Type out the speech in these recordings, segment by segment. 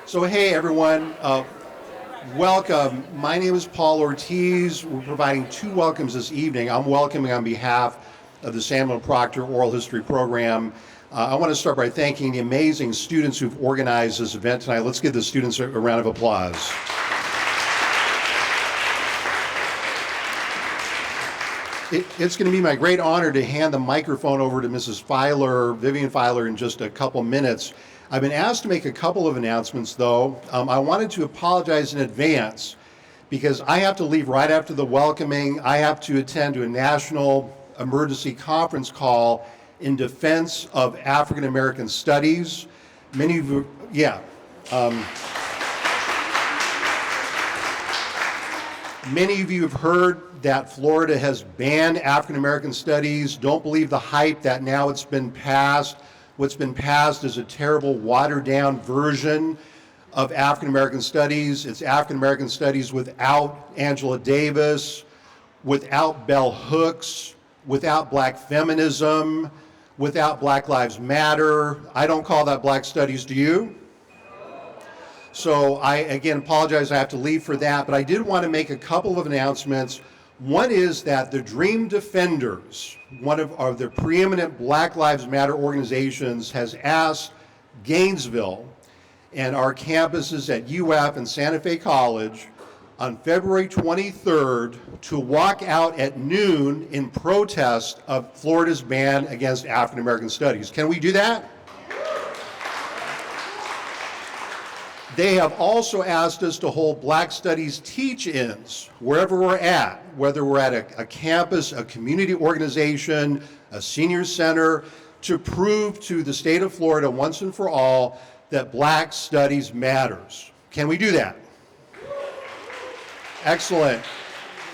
So hey everyone, welcome. My name is Paul Ortiz. We're providing two welcomes this evening. I'm welcoming on behalf of the Samuel Proctor Oral History Program. I want to start by thanking the amazing students who've organized this event tonight. Let's give the students a round of applause. It's going to be my great honor to hand the microphone over to Mrs. Filer, Vivian Filer, in just a couple minutes. I've been asked to make a couple of announcements, though. I wanted to apologize in advance because I have to leave right after the welcoming. I have to attend to a national emergency conference call in defense of African American studies. Many of you, many of you have heard that Florida has banned African American studies. Don't believe the hype that now it's been passed. What's been passed is a terrible, watered-down version of African American studies. It's African American studies without Angela Davis, without bell hooks, without black feminism, without Black Lives Matter. I don't call that black studies, do you? So I, again, apologize I have to leave for that, but I did want to make a couple of announcements. One is that the Dream Defenders, one of the preeminent Black Lives Matter organizations, has asked Gainesville and our campuses at UF and Santa Fe College on February 23rd to walk out at noon in protest of Florida's ban against African American studies. Can we do that? They have also asked us to hold Black Studies teach-ins wherever we're at, whether we're at a campus, a community organization, a senior center, to prove to the state of Florida once and for all that Black Studies matters. Can we do that? Excellent.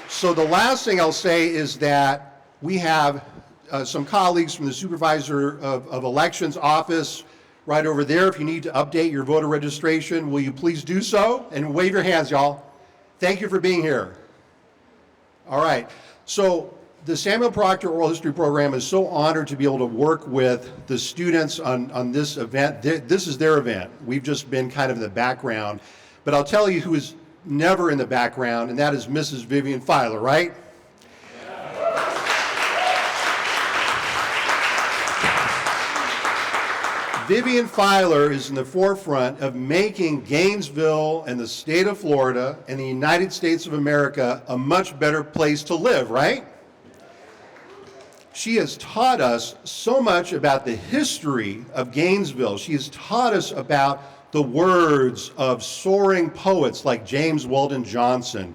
So the last thing I'll say is that we have some colleagues from the Supervisor of Elections office right over there. If you need to update your voter registration, will you please do so? And wave your hands, y'all. Thank you for being here. All right. So the Samuel Proctor Oral History Program is so honored to be able to work with the students on this event. This is their event. We've just been kind of in the background. But I'll tell you who is never in the background, and that is Mrs. Vivian Filer, right? Vivian Filer is in the forefront of making Gainesville and the state of Florida and the United States of America a much better place to live, right? She has taught us so much about the history of Gainesville. She has taught us about the words of soaring poets like James Weldon Johnson,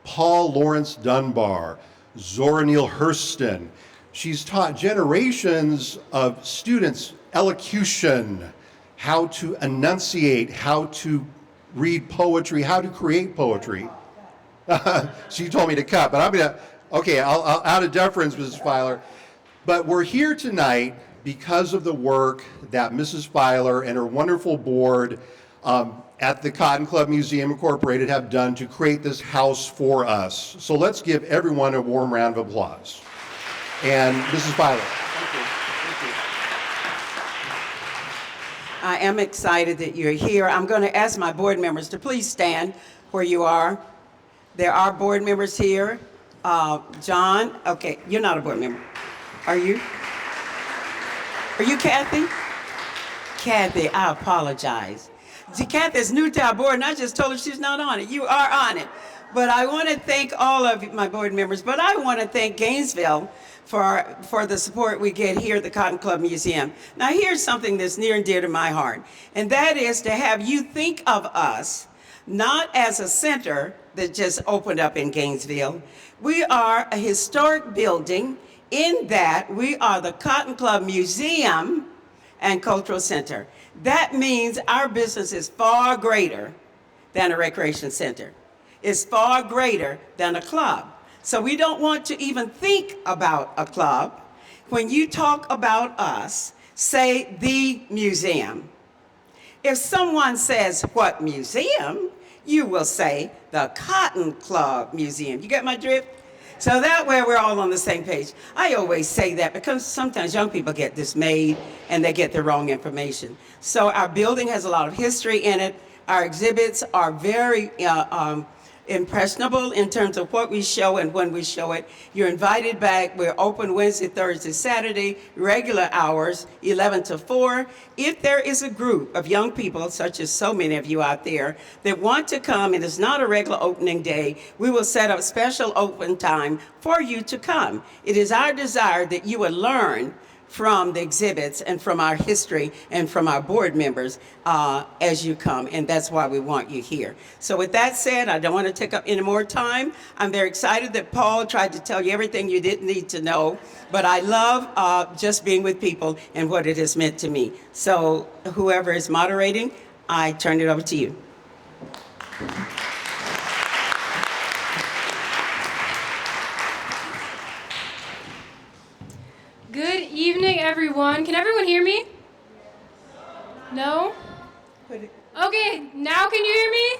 Paul Laurence Dunbar, Zora Neale Hurston. She's taught generations of students elocution, how to enunciate, how to read poetry, how to create poetry. She told me to cut, but I'm gonna, okay, I'll out of deference, Mrs. Filer. But we're here tonight because of the work that Mrs. Filer and her wonderful board at the Cotton Club Museum Incorporated have done to create this house for us. So let's give everyone a warm round of applause. And Mrs. Filer. I am excited that you're here. I'm going to ask my board members to please stand where you are. There are board members here. John, okay, you're not a board member. Are you? Are you Kathy? Kathy, I apologize. See, Kathy's new to our board, and I just told her she's not on it. You are on it. But I want to thank all of my board members, but I want to thank Gainesville for the support we get here at the Cotton Club Museum. Now here's something that's near and dear to my heart, and that is to have you think of us not as a center that just opened up in Gainesville. We are a historic building in that we are the Cotton Club Museum and Cultural Center. That means our business is far greater than a recreation center. It's far greater than a club. So we don't want to even think about a club. When you talk about us, say the museum. If someone says, what museum? You will say the Cotton Club Museum. You get my drift? So that way we're all on the same page. I always say that because sometimes young people get dismayed and they get the wrong information. So our building has a lot of history in it. Our exhibits are very impressionable in terms of what we show and when we show it. You're invited back. We're open Wednesday, Thursday, Saturday, regular hours, 11 to 4. If there is a group of young people, such as so many of you out there, that want to come, and it's not a regular opening day, we will set up special open time for you to come. It is our desire that you will learn from the exhibits and from our history and from our board members as you come, and that's why we want you here. So with that said, I don't want to take up any more time. I'm very excited that Paul tried to tell you everything you didn't need to know, but I love just being with people and what it has meant to me. So whoever is moderating, I turn it over to you. Good evening, everyone. Can everyone hear me? No? Okay, now can you hear me?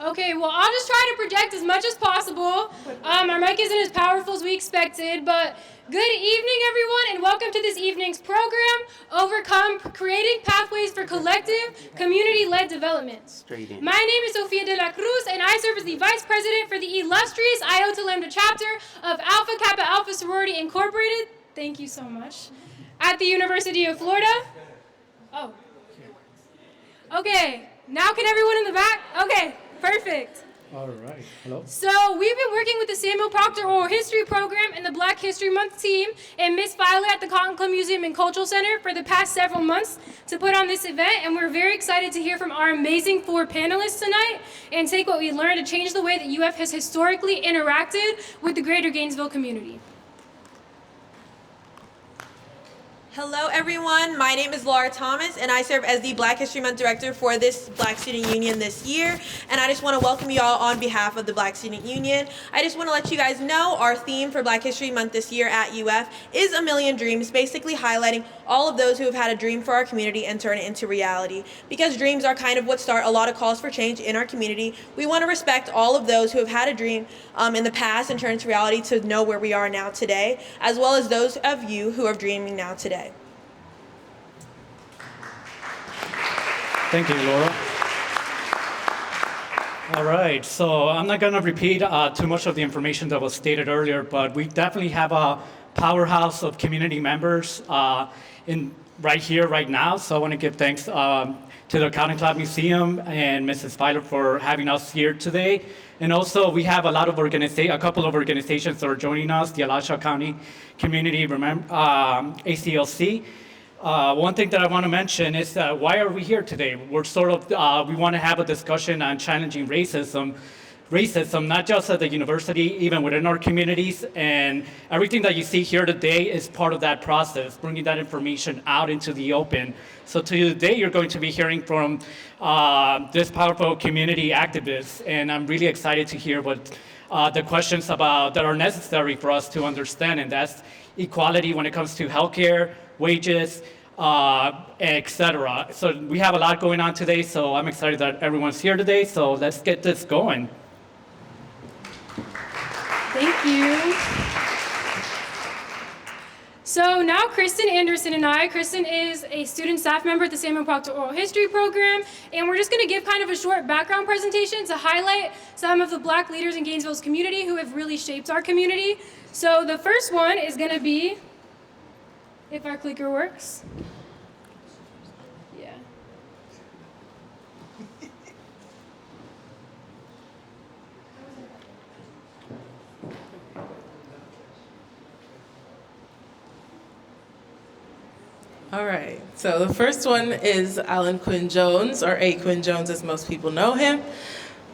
Okay, well, I'll just try to project as much as possible. Our mic isn't as powerful as we expected, but good evening, everyone, and welcome to this evening's program, OverKome, Creating Pathways for Collective Community-Led Development. Straight in. My name is Sofia de la Cruz, and I serve as the Vice President for the illustrious Iota Lambda chapter of Alpha Kappa Alpha Sorority Incorporated. Thank you so much. At the University of Florida. Oh. Okay, now can everyone in the back? Okay. Perfect. All right. Hello. So we've been working with the Samuel Proctor Oral History Program and the Black History Month team and Miss Filer at the Cotton Club Museum and Cultural Center for the past several months to put on this event, and we're very excited to hear from our amazing 4 panelists tonight and take what we learned to change the way that UF has historically interacted with the greater Gainesville community. Hello everyone, my name is Laura Thomas and I serve as the Black History Month Director for this Black Student Union this year, and I just want to welcome you all on behalf of the Black Student Union. I just want to let you guys know our theme for Black History Month this year at UF is A Million Dreams, basically highlighting all of those who have had a dream for our community and turn it into reality. Because dreams are kind of what start a lot of calls for change in our community, we want to respect all of those who have had a dream in the past and turn it into reality to know where we are now today, as well as those of you who are dreaming now today. Thank you, Laura. All right, so I'm not going to repeat too much of the information that was stated earlier, but we definitely have a powerhouse of community members right here, right now. So I want to give thanks to the Cotton Club Museum and Mrs. Filer for having us here today. And also, we have a couple of organizations that are joining us, the Alachua County Community ACLC. One thing that I want to mention is why are we here today? We're we want to have a discussion on challenging racism, not just at the university, even within our communities, and everything that you see here today is part of that process, bringing that information out into the open. So today you're going to be hearing from this powerful community activists, and I'm really excited to hear what the questions about that are necessary for us to understand, and that's equality when it comes to healthcare, wages, etc. So we have a lot going on today, so I'm excited that everyone's here today, so let's get this going. Thank you. So now Kristen Anderson and Kristen is a student staff member at the Samuel Proctor Oral History Program, and we're just going to give kind of a short background presentation to highlight some of the Black leaders in Gainesville's community who have really shaped our community. So the first one is going to be, if our clicker works. Yeah. All right, so the first one is Alan Quinn Jones, or A. Quinn Jones as most people know him,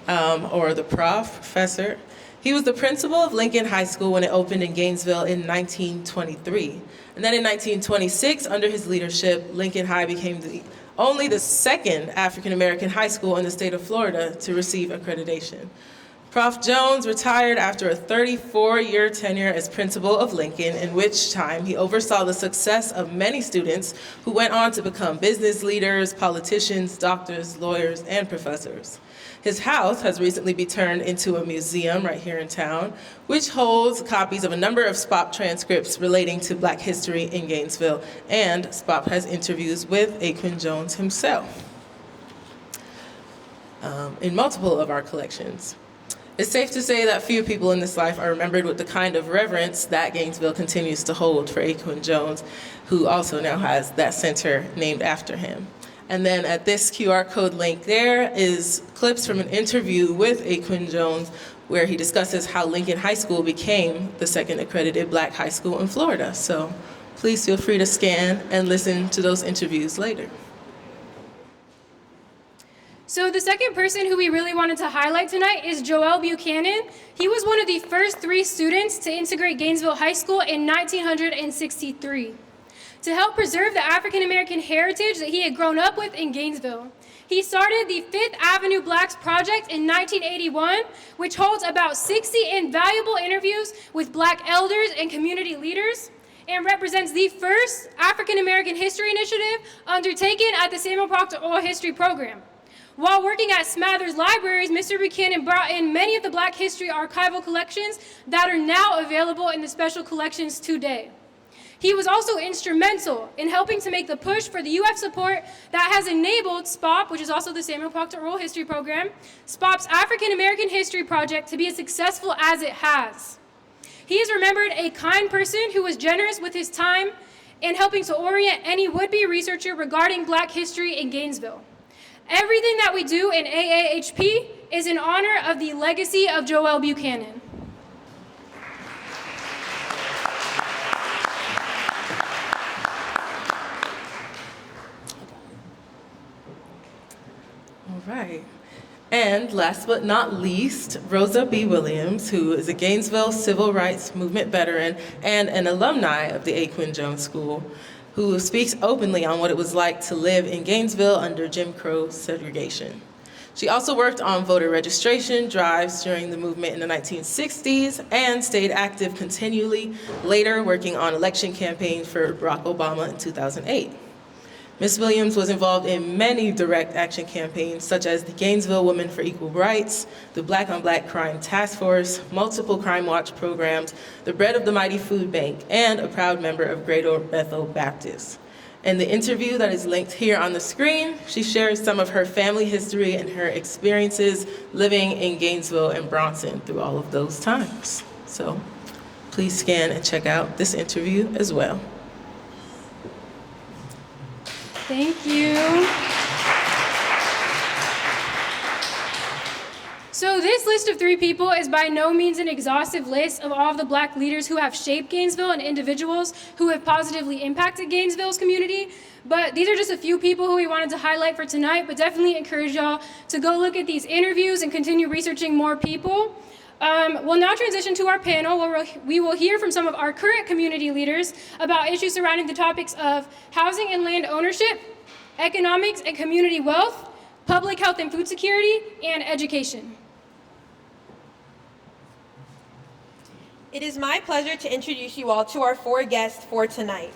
or the professor. He was the principal of Lincoln High School when it opened in Gainesville in 1923. And then in 1926, under his leadership, Lincoln High became only the second African-American high school in the state of Florida to receive accreditation. Prof. Jones retired after a 34-year tenure as principal of Lincoln, in which time he oversaw the success of many students who went on to become business leaders, politicians, doctors, lawyers, and professors. His house has recently been turned into a museum right here in town, which holds copies of a number of SPOHP transcripts relating to Black history in Gainesville, and SPOHP has interviews with A. Quinn Jones himself in multiple of our collections. It's safe to say that few people in this life are remembered with the kind of reverence that Gainesville continues to hold for A. Quinn Jones, who also now has that center named after him. And then at this QR code link there is clips from an interview with A. Quinn Jones where he discusses how Lincoln High School became the second accredited Black high school in Florida. So please feel free to scan and listen to those interviews later. So the second person who we really wanted to highlight tonight is Joel Buchanan. He was one of the first 3 students to integrate Gainesville High School in 1963 to help preserve the African American heritage that he had grown up with in Gainesville. He started the 5th Avenue Blacks Project in 1981, which holds about 60 invaluable interviews with Black elders and community leaders, and represents the first African American history initiative undertaken at the Samuel Proctor Oral History Program. While working at Smathers Libraries, Mr. Buchanan brought in many of the Black history archival collections that are now available in the special collections today. He was also instrumental in helping to make the push for the UF support that has enabled SPOHP, which is also the Samuel Proctor Oral History Program, SPOHP's African American History Project, to be as successful as it has. He is remembered a kind person who was generous with his time in helping to orient any would-be researcher regarding Black history in Gainesville. Everything that we do in AAHP is in honor of the legacy of Joel Buchanan. All right. And last but not least, Rosa B. Williams, who is a Gainesville Civil Rights Movement veteran and an alumni of the A. Quinn Jones School, who speaks openly on what it was like to live in Gainesville under Jim Crow segregation. She also worked on voter registration drives during the movement in the 1960s and stayed active continually, later working on election campaigns for Barack Obama in 2008. Ms. Williams was involved in many direct action campaigns, such as the Gainesville Women for Equal Rights, the Black on Black Crime Task Force, multiple Crime Watch programs, the Bread of the Mighty Food Bank, and a proud member of Greater Bethel Baptist. In the interview that is linked here on the screen, she shares some of her family history and her experiences living in Gainesville and Bronson through all of those times. So please scan and check out this interview as well. Thank you. So this list of 3 people is by no means an exhaustive list of all of the Black leaders who have shaped Gainesville and individuals who have positively impacted Gainesville's community. But these are just a few people who we wanted to highlight for tonight, but definitely encourage y'all to go look at these interviews and continue researching more people. We'll now transition to our panel where we will hear from some of our current community leaders about issues surrounding the topics of housing and land ownership, economics and community wealth, public health and food security, and education. It is my pleasure to introduce you all to our 4 guests for tonight.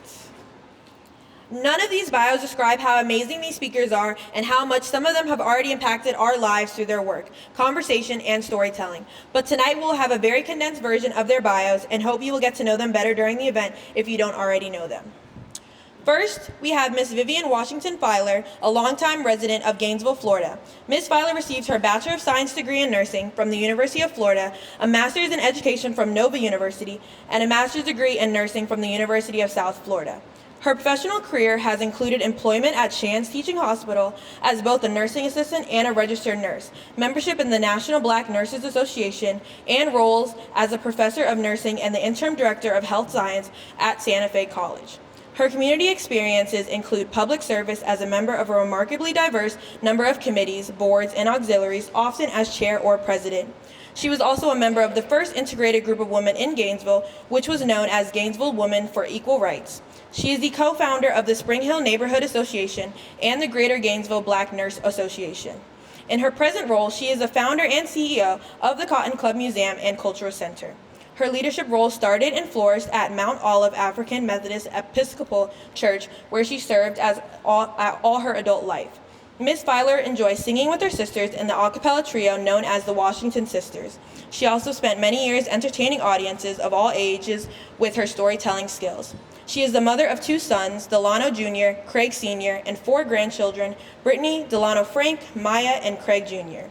None of these bios describe how amazing these speakers are and how much some of them have already impacted our lives through their work, conversation, and storytelling. But tonight we'll have a very condensed version of their bios and hope you will get to know them better during the event if you don't already know them. First, we have Ms. Vivian Washington Filer, a longtime resident of Gainesville, Florida. Ms. Filer received her Bachelor of Science degree in nursing from the University of Florida, a Master's in Education from Nova University, and a Master's degree in nursing from the University of South Florida. Her professional career has included employment at Shands Teaching Hospital as both a nursing assistant and a registered nurse, membership in the National Black Nurses Association, and roles as a professor of nursing and the interim director of health science at Santa Fe College. Her community experiences include public service as a member of a remarkably diverse number of committees, boards, and auxiliaries, often as chair or president. She was also a member of the first integrated group of women in Gainesville, which was known as Gainesville Women for Equal Rights. She is the co-founder of the Spring Hill Neighborhood Association and the Greater Gainesville Black Nurse Association. In her present role, she is the founder and CEO of the Cotton Club Museum and Cultural Center. Her leadership role started and flourished at Mount Olive African Methodist Episcopal Church, where she served all her adult life. Ms. Filer enjoys singing with her sisters in the a cappella trio known as the Washington Sisters. She also spent many years entertaining audiences of all ages with her storytelling skills. She is the mother of 2 sons, Delano Jr., Craig Sr., and 4 grandchildren, Brittany, Delano Frank, Maya, and Craig Jr.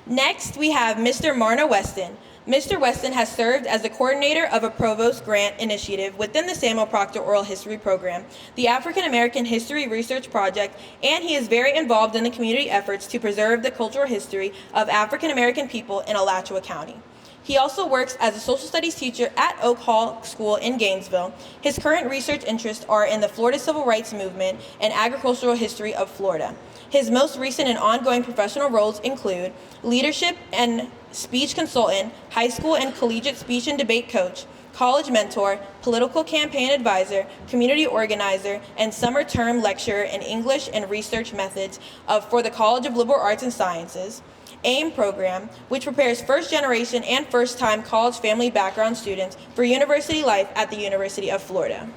Next, we have Mr. Marna Weston. Mr. Weston has served as the coordinator of a provost grant initiative within the Samuel Proctor Oral History Program, the African American History Research Project, and he is very involved in the community efforts to preserve the cultural history of African American people in Alachua County. He also works as a social studies teacher at Oak Hall School in Gainesville. His current research interests are in the Florida Civil Rights Movement and agricultural history of Florida. His most recent and ongoing professional roles include leadership and speech consultant, high school and collegiate speech and debate coach, college mentor, political campaign advisor, community organizer, and summer term lecturer in English and research methods for the College of Liberal Arts and Sciences, AIM program, which prepares first-generation and first-time college family background students for university life at the University of Florida.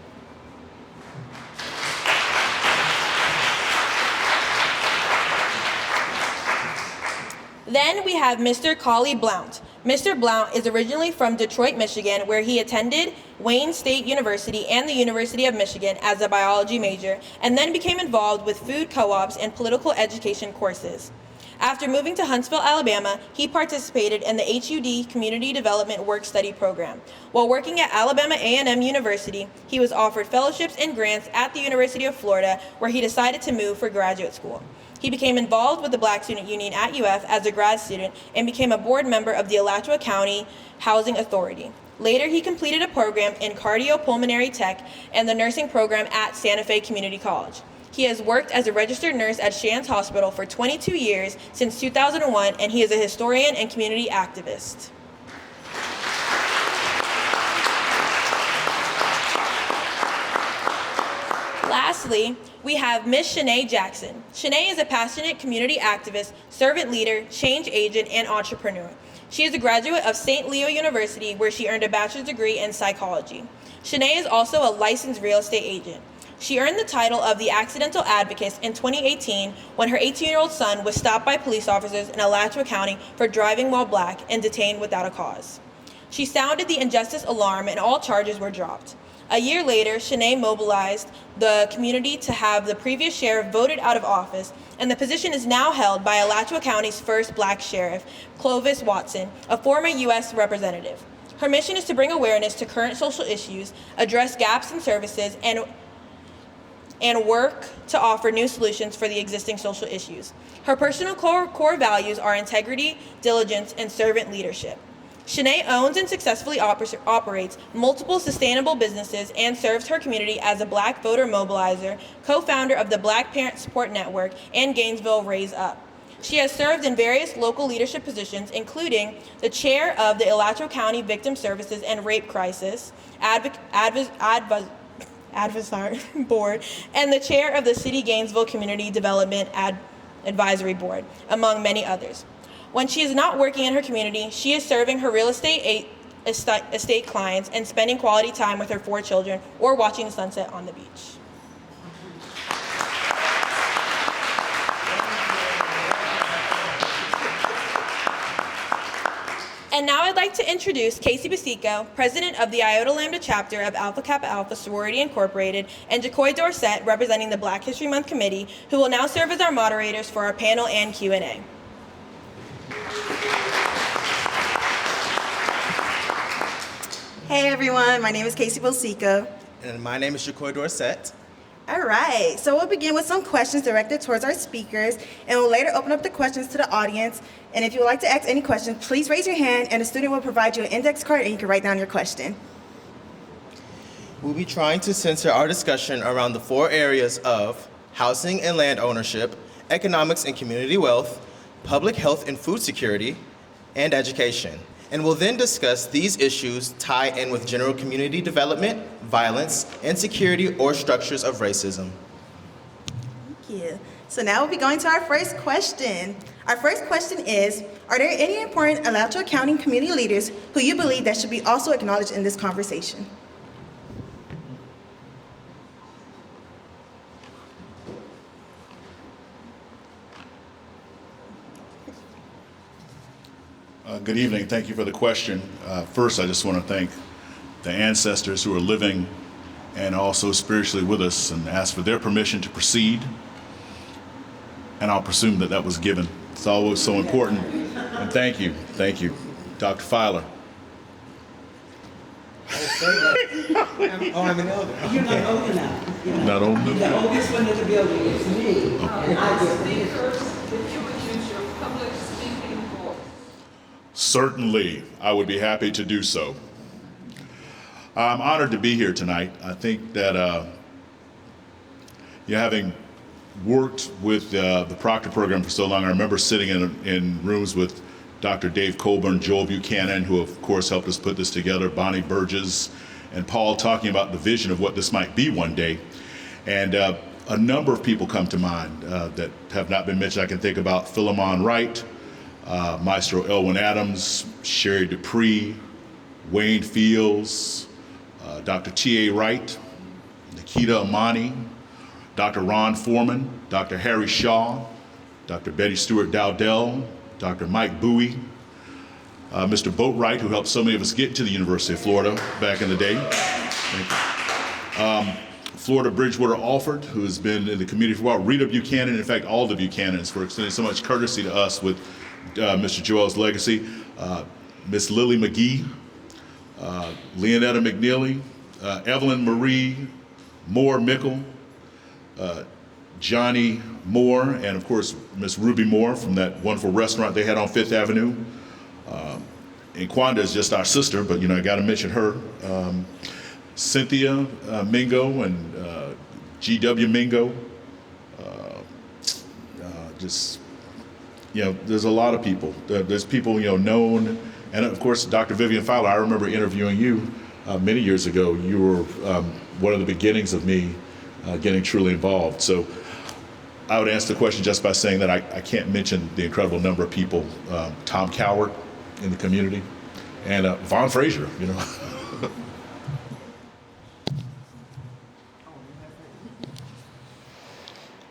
Then we have Mr. Collie Blount. Mr. Blount is originally from Detroit, Michigan, where he attended Wayne State University and the University of Michigan as a biology major, and then became involved with food co-ops and political education courses. After moving to Huntsville, Alabama, he participated in the HUD Community Development Work Study Program. While working at Alabama A&M University, he was offered fellowships and grants at the University of Florida, where he decided to move for graduate school. He became involved with the Black Student Union at UF as a grad student and became a board member of the Alachua County Housing Authority. Later, he completed a program in cardiopulmonary tech and the nursing program at Santa Fe Community College. He has worked as a registered nurse at Shands Hospital for 22 years since 2001, and he is a historian and community activist. Lastly, we have Ms. Shanae Jackson. Shanae is a passionate community activist, servant leader, change agent, and entrepreneur. She is a graduate of St. Leo University, where she earned a bachelor's degree in psychology. Shanae is also a licensed real estate agent. She earned the title of the Accidental Advocate in 2018 when her 18-year-old son was stopped by police officers in Alachua County for driving while black and detained without a cause. She sounded the injustice alarm and all charges were dropped. A year later, Shanae mobilized the community to have the previous sheriff voted out of office, and the position is now held by Alachua County's first black sheriff, Clovis Watson, a former U.S. representative. Her mission is to bring awareness to current social issues, address gaps in services, and work to offer new solutions for the existing social issues. Her personal core values are integrity, diligence, and servant leadership. Shanae owns and successfully operates multiple sustainable businesses and serves her community as a Black voter mobilizer, co-founder of the Black Parent Support Network, and Gainesville Raise Up. She has served in various local leadership positions, including the chair of the Alachua County Victim Services and Rape Crisis Advisory Board, and the chair of the City Gainesville Community Development Advisory Board, among many others. When she is not working in her community, she is serving her real estate clients and spending quality time with her 4 children or watching the sunset on the beach. And now I'd like to introduce Casey Basico, president of the Iota Lambda chapter of Alpha Kappa Alpha Sorority Incorporated, and Jacoy Dorset, representing the Black History Month Committee, who will now serve as our moderators for our panel and Q&A. Hey everyone, my name is Casey Basico. And my name is Jacoy Dorset. All right, so we'll begin with some questions directed towards our speakers, and we'll later open up the questions to the audience. And if you would like to ask any questions, please raise your hand, and a student will provide you an index card, and you can write down your question. We'll be trying to center our discussion around the 4 areas of housing and land ownership, economics and community wealth, public health and food security, and education. and will then discuss these issues tie in with general community development, violence, insecurity, or structures of racism. Thank you. So now we'll be going to our first question. Our first question is, are there any important Alachua County community leaders who you believe that should be also acknowledged in this conversation? Good evening. Thank you for the question. First, I just want to thank the ancestors who are living and also spiritually with us and ask for their permission to proceed. And I'll presume that that was given. It's always so important. And thank you. Thank you. Dr. Filer. I'm an elder. You're not old enough. You're Not old enough? The oldest one in the building is me. And I just Certainly, I would be happy to do so. I'm honored to be here tonight. I think that having worked with the Proctor program for so long, I remember sitting in rooms with Dr. Dave Colburn, Joel Buchanan, who of course helped us put this together, Bonnie Burgess, and Paul talking about the vision of what this might be one day. And a number of people come to mind that have not been mentioned. I can think about Philemon Wright, Maestro Elwin Adams, Sherry Dupree, Wayne Fields, Dr. T.A. Wright, Nikita Amani, Dr. Ron Foreman, Dr. Harry Shaw, Dr. Betty Stewart Dowdell, Dr. Mike Bowie, Mr. Boatwright, who helped so many of us get to the University of Florida back in the day. Florida Bridgewater Alford, who has been in the community for a while. Rita Buchanan, in fact, all the Buchanans for extending so much courtesy to us with Mr. Joel's legacy. Miss Lily McGee, Leonetta McNeely, Evelyn Marie Moore Mickle, Johnny Moore, and of course, Miss Ruby Moore from that wonderful restaurant they had on Fifth Avenue. And Quanda is just our sister, but I got to mention her. Cynthia Mingo and G.W. Mingo. There's a lot of people. There's people, known, and of course, Dr. Vivian Filer. I remember interviewing you many years ago. You were one of the beginnings of me getting truly involved. So I would answer the question just by saying that I can't mention the incredible number of people. Tom Coward in the community, and Vaughn Frazier,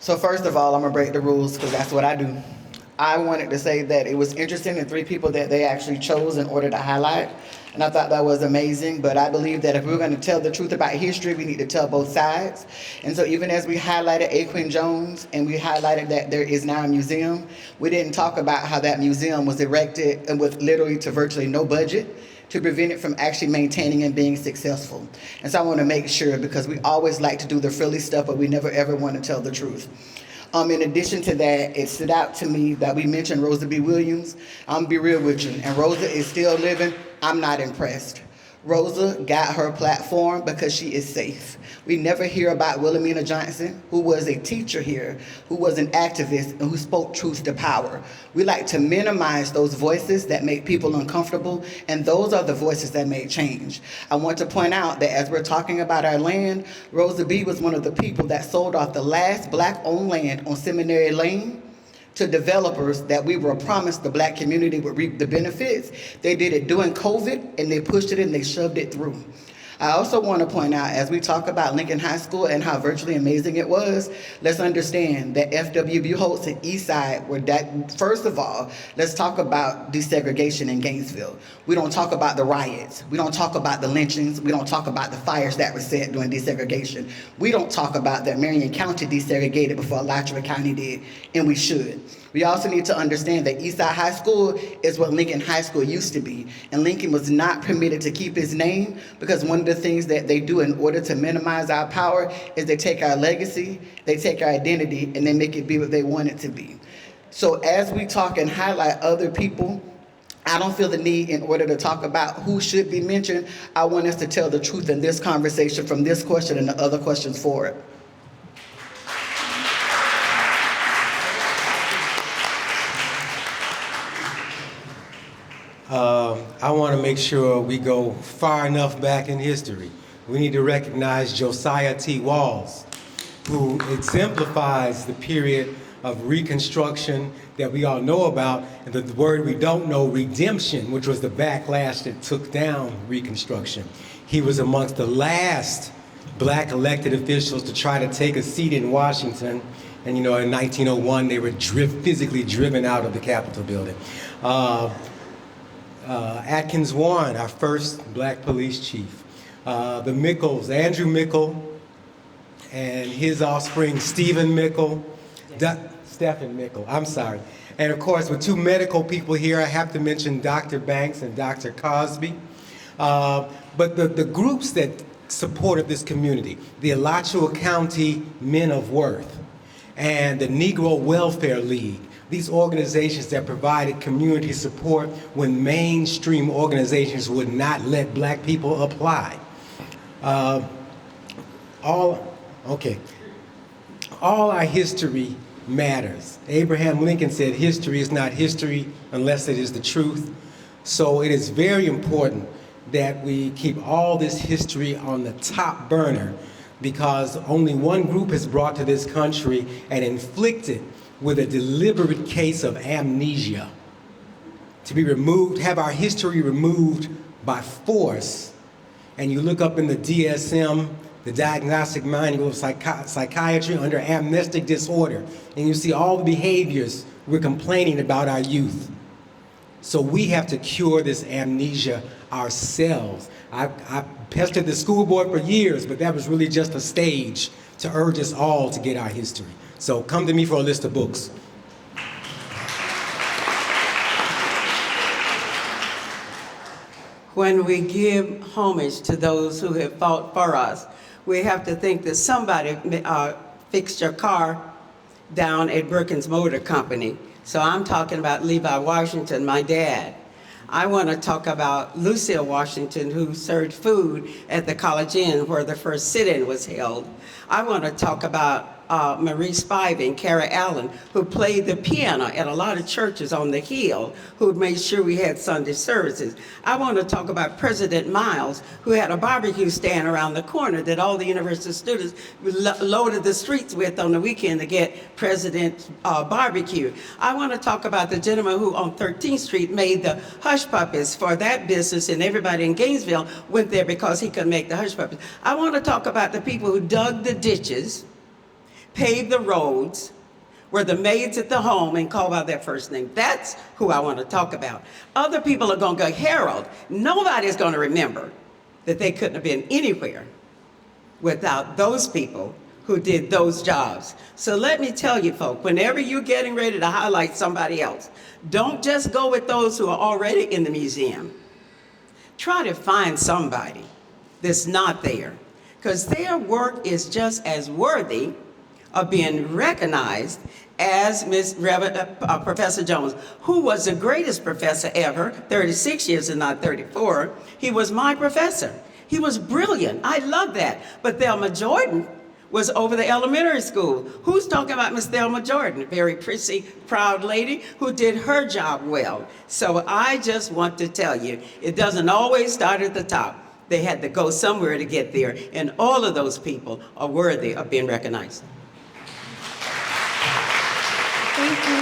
So first of all, I'm gonna break the rules because that's what I do. I wanted to say that it was interesting the 3 people that they actually chose in order to highlight, and I thought that was amazing. But I believe that if we're going to tell the truth about history, we need to tell both sides. And so even as we highlighted A. Quinn Jones and we highlighted that there is now a museum, we didn't talk about how that museum was erected and with literally to virtually no budget to prevent it from actually maintaining and being successful. And so I want to make sure, because we always like to do the frilly stuff, but we never ever want to tell the truth. In addition to that, it stood out to me that we mentioned Rosa B. Williams. I'm gonna be real with you, and Rosa is still living. I'm not impressed. Rosa got her platform because she is safe. We never hear about Wilhelmina Johnson, who was a teacher here, who was an activist, and who spoke truth to power. We like to minimize those voices that make people uncomfortable, and those are the voices that make change. I want to point out that as we're talking about our land, Rosa B. was one of the people that sold off the last Black-owned land on Seminary Lane to developers that we were promised the Black community would reap the benefits. They did it during COVID, and they pushed it and they shoved it through. I also want to point out, as we talk about Lincoln High School and how virtually amazing it was, let's understand that FWB Holtz and Eastside were that. First of all, let's talk about desegregation in Gainesville. We don't talk about the riots. We don't talk about the lynchings. We don't talk about the fires that were set during desegregation. We don't talk about that Marion County desegregated before Alachua County did, and we should. We also need to understand that Eastside High School is what Lincoln High School used to be, and Lincoln was not permitted to keep his name because one of the things that they do in order to minimize our power is they take our legacy, they take our identity, and they make it be what they want it to be. So as we talk and highlight other people, I don't feel the need in order to talk about who should be mentioned. I want us to tell the truth in this conversation from this question and the other questions forward. I want to make sure we go far enough back in history. We need to recognize Josiah T. Walls, who exemplifies the period of Reconstruction that we all know about, and the word we don't know, redemption, which was the backlash that took down Reconstruction. He was amongst the last black elected officials to try to take a seat in Washington, and in 1901 they were physically driven out of the Capitol building. Atkins Warren, our first black police chief. The Mickles, Andrew Mickle, and his offspring, Stephen Mickle, Stephen Mickle, I'm sorry. And of course, with two medical people here, I have to mention Dr. Banks and Dr. Cosby. But the groups that supported this community, the Alachua County Men of Worth, and the Negro Welfare League, these organizations that provided community support when mainstream organizations would not let black people apply. All our history matters. Abraham Lincoln said history is not history unless it is the truth. So it is very important that we keep all this history on the top burner, because only one group has brought to this country and inflicted with a deliberate case of amnesia to be removed, have our history removed by force. And you look up in the DSM, the Diagnostic Manual of Psychiatry, under amnestic disorder, and you see all the behaviors we're complaining about our youth. So we have to cure this amnesia ourselves. I pestered the school board for years, but that was really just a stage to urge us all to get our history. So come to me for a list of books. When we give homage to those who have fought for us, we have to think that somebody fixed your car down at Brookins Motor Company. So I'm talking about Levi Washington, my dad. I want to talk about Lucille Washington, who served food at the College Inn where the first sit-in was held. I want to talk about Marie Spivey and Carrie Allen, who played the piano at a lot of churches on the Hill, who made sure we had Sunday services. I want to talk about President Miles, who had a barbecue stand around the corner that all the university students loaded the streets with on the weekend to get President's barbecue. I want to talk about the gentleman who on 13th Street made the hush puppies for that business, and everybody in Gainesville went there because he could make the hush puppies. I want to talk about the people who dug the ditches, paved the roads, were the maids at the home and called by their first name. That's who I want to talk about. Other people are going to go, Harold, nobody's going to remember that they couldn't have been anywhere without those people who did those jobs. So let me tell you, folk, whenever you're getting ready to highlight somebody else, don't just go with those who are already in the museum. Try to find somebody that's not there, because their work is just as worthy of being recognized as Professor Jones, who was the greatest professor ever, 36 years and not 34. He was my professor. He was brilliant. I love that. But Thelma Jordan was over the elementary school. Who's talking about Miss Thelma Jordan? Very pretty, proud lady who did her job well. So I just want to tell you, it doesn't always start at the top. They had to go somewhere to get there, and all of those people are worthy of being recognized. Thank you.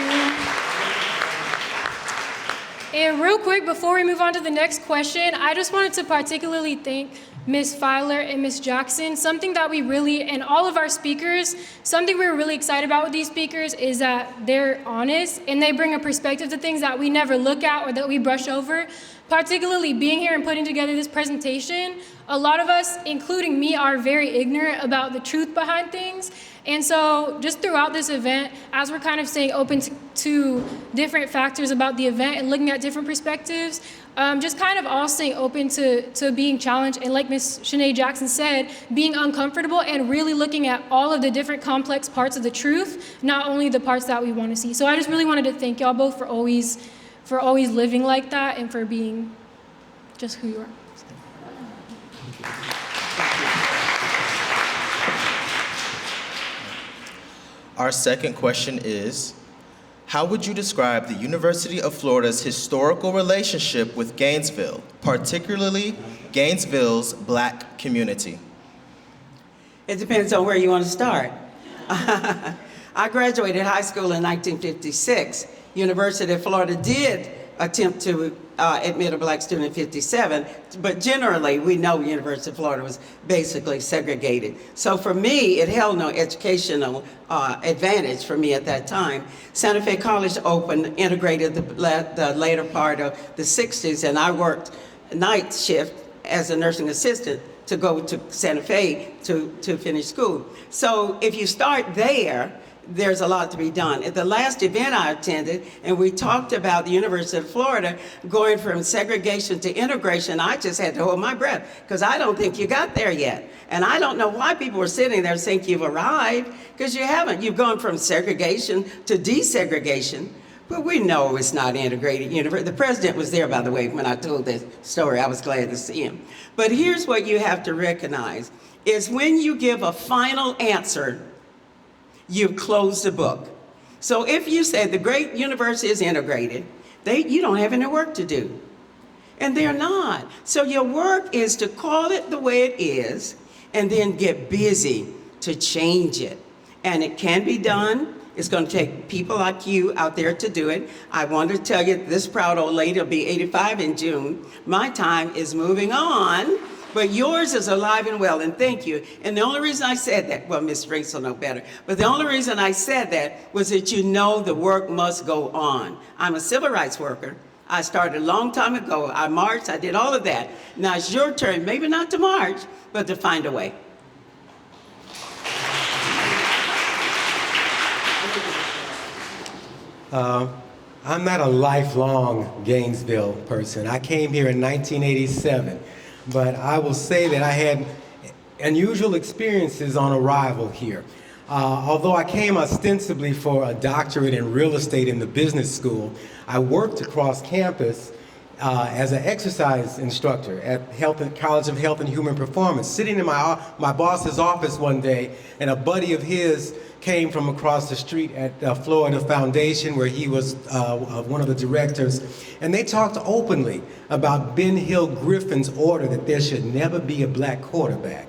And real quick, before we move on to the next question, I just wanted to particularly thank Ms. Filer and Ms. Jackson. Something that we really, and all of our speakers, something we were really excited about with these speakers is that they're honest and they bring a perspective to things that we never look at or that we brush over. Particularly being here and putting together this presentation, a lot of us, including me, are very ignorant about the truth behind things. And so just throughout this event, as we're kind of staying open to different factors about the event and looking at different perspectives, just kind of all staying open to being challenged. And like Ms. Shanae Jackson said, being uncomfortable and really looking at all of the different complex parts of the truth, not only the parts that we want to see. So I just really wanted to thank y'all both for always living like that and for being just who you are. Our second question is, How would you describe the University of Florida's historical relationship with Gainesville, particularly Gainesville's Black community? It depends on where you want to start. I graduated high school in 1956. University of Florida did attempt to admit a black student in 57, but generally we know University of Florida was basically segregated. So for me, it held no educational advantage for me at that time. Santa Fe College opened, integrated the later part of the 60s, and I worked night shift as a nursing assistant to go to Santa Fe to finish school. So if you start there, there's a lot to be done. At the last event I attended, and we talked about the University of Florida going from segregation to integration, I just had to hold my breath, because I don't think you got there yet. And I don't know why people were sitting there saying you've arrived, because you haven't. You've gone from segregation to desegregation, but we know it's not integrated. The president was there, by the way, when I told this story. I was glad to see him. But here's what you have to recognize, is when you give a final answer, you've closed the book. So if you say the great university is integrated, you don't have any work to do. And they're not. So your work is to call it the way it is and then get busy to change it. And it can be done. It's going to take people like you out there to do it. I want to tell you, this proud old lady will be 85 in June. My time is moving on. But yours is alive and well, and thank you. And the only reason I said that, well, Ms. Drinks will know better, but the only reason I said that was that you know the work must go on. I'm a civil rights worker. I started a long time ago. I marched, I did all of that. Now it's your turn, maybe not to march, but to find a way. I'm not a lifelong Gainesville person. I came here in 1987. But I will say that I had unusual experiences on arrival here. Although I came ostensibly for a doctorate in real estate in the business school, I worked across campus as an exercise instructor at College of Health and Human Performance, sitting in my boss's office one day, and a buddy of his came from across the street at Florida Foundation, where he was one of the directors, and they talked openly about Ben Hill Griffin's order that there should never be a black quarterback.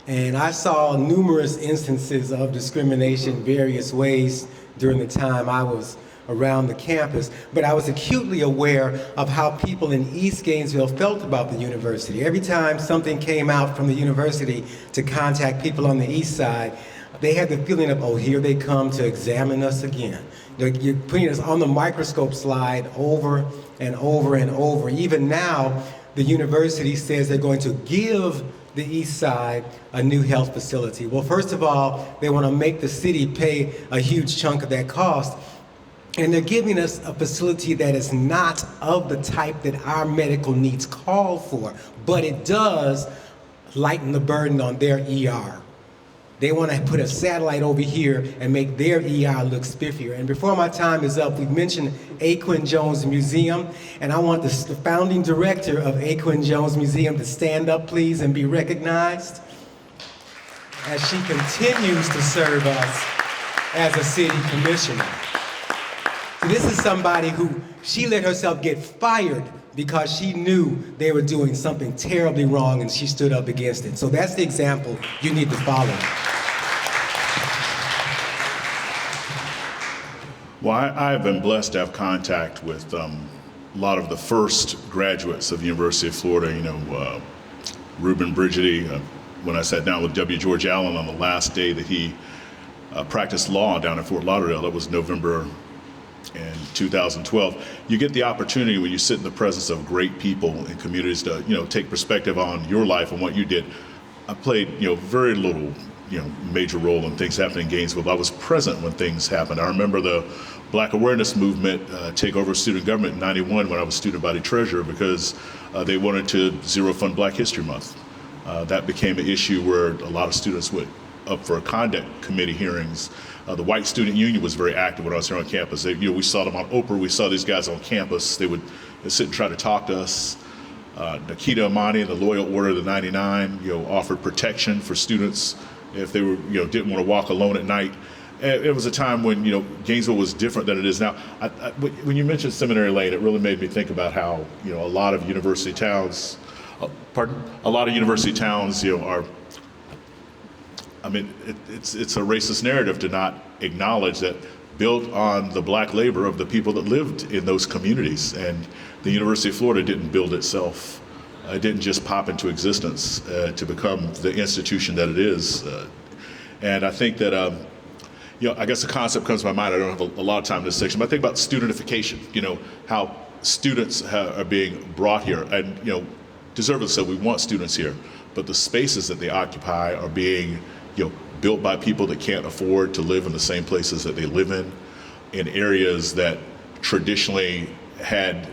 And I saw numerous instances of discrimination various ways during the time I was around the campus, but I was acutely aware of how people in East Gainesville felt about the university. Every time something came out from the university to contact people on the east side, they had the feeling of, oh, here they come to examine us again. You're putting us on the microscope slide over and over and over. Even now, the university says they're going to give the east side a new health facility. Well, first of all, they want to make the city pay a huge chunk of that cost. And they're giving us a facility that is not of the type that our medical needs call for, but it does lighten the burden on their ER. They want to put a satellite over here and make their ER look spiffier. And before my time is up, we've mentioned A. Quinn Jones Museum, and I want the founding director of A. Quinn Jones Museum to stand up, please, and be recognized as she continues to serve us as a city commissioner. So this is somebody who, she let herself get fired because she knew they were doing something terribly wrong, and she stood up against it. So that's the example you need to follow. Well, I've been blessed to have contact with a lot of the first graduates of the University of Florida. You know, Reuben Brigidi, when I sat down with W. George Allen on the last day that he practiced law down in Fort Lauderdale, that was November in 2012, you get the opportunity when you sit in the presence of great people and communities to, you know, take perspective on your life and what you did. I played, you know, very little, you know, major role in things happening in Gainesville, but I was present when things happened. I remember the Black Awareness Movement take over student government in '91 when I was student body treasurer, because they wanted to zero fund Black History Month. That became an issue where a lot of students went up for conduct committee hearings. The White Student Union was very active when I was here on campus. They, you know, we saw them on Oprah. We saw these guys on campus. They'd sit and try to talk to us. Nikita Amani and the Loyal Order of the 99, you know, offered protection for students if they were, you know, didn't want to walk alone at night. it was a time when, Gainesville was different than it is now. When you mentioned Seminary Lane, it really made me think about how, a lot of university towns, are, it's a racist narrative to not acknowledge that built on the black labor of the people that lived in those communities. And the University of Florida didn't build itself. It didn't just pop into existence to become the institution that it is. And I think that, I guess the concept comes to my mind. I don't have a lot of time in this section, but I think about studentification, how students are being brought here. And, deservedly so, we want students here, but the spaces that they occupy are being, built by people that can't afford to live in the same places that they live in areas that traditionally had,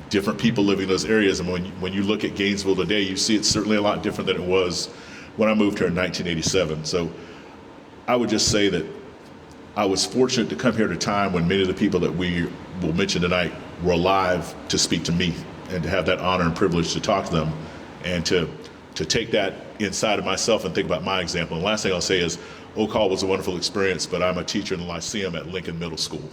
different people living in those areas. And when you look at Gainesville today, you see it's certainly a lot different than it was when I moved here in 1987. So I would just say that I was fortunate to come here at a time when many of the people that we will mention tonight were alive to speak to me and to have that honor and privilege to talk to them and to take that inside of myself and think about my example. And the last thing I'll say is, OCAL was a wonderful experience, but I'm a teacher in the Lyceum at Lincoln Middle School.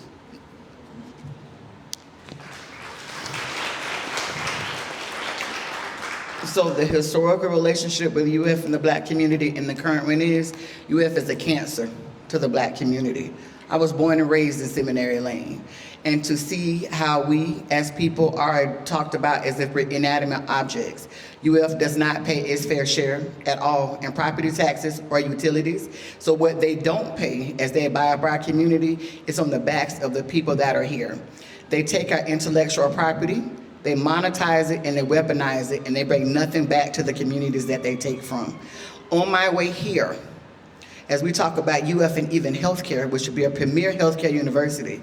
So the historical relationship with UF and the black community and the current one is, UF is a cancer to the black community. I was born and raised in Seminary Lane. And to see how we as people are talked about as if we're inanimate objects. UF does not pay its fair share at all in property taxes or utilities. So what they don't pay as they buy up our community is on the backs of the people that are here. They take our intellectual property, they monetize it and they weaponize it, and they bring nothing back to the communities that they take from. On my way here, as we talk about UF and even healthcare, which should be a premier healthcare university,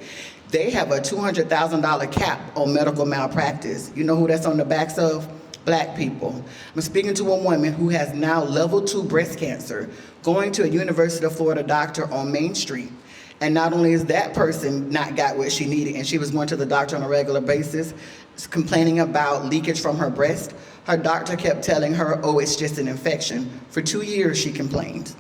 they have a $200,000 cap on medical malpractice. You know who that's on the backs of? Black people. I'm speaking to a woman who has now level 2 breast cancer, going to a University of Florida doctor on Main Street. And not only is that person not got what she needed, and she was going to the doctor on a regular basis, complaining about leakage from her breast, her doctor kept telling her, oh, it's just an infection. For 2 years she complained,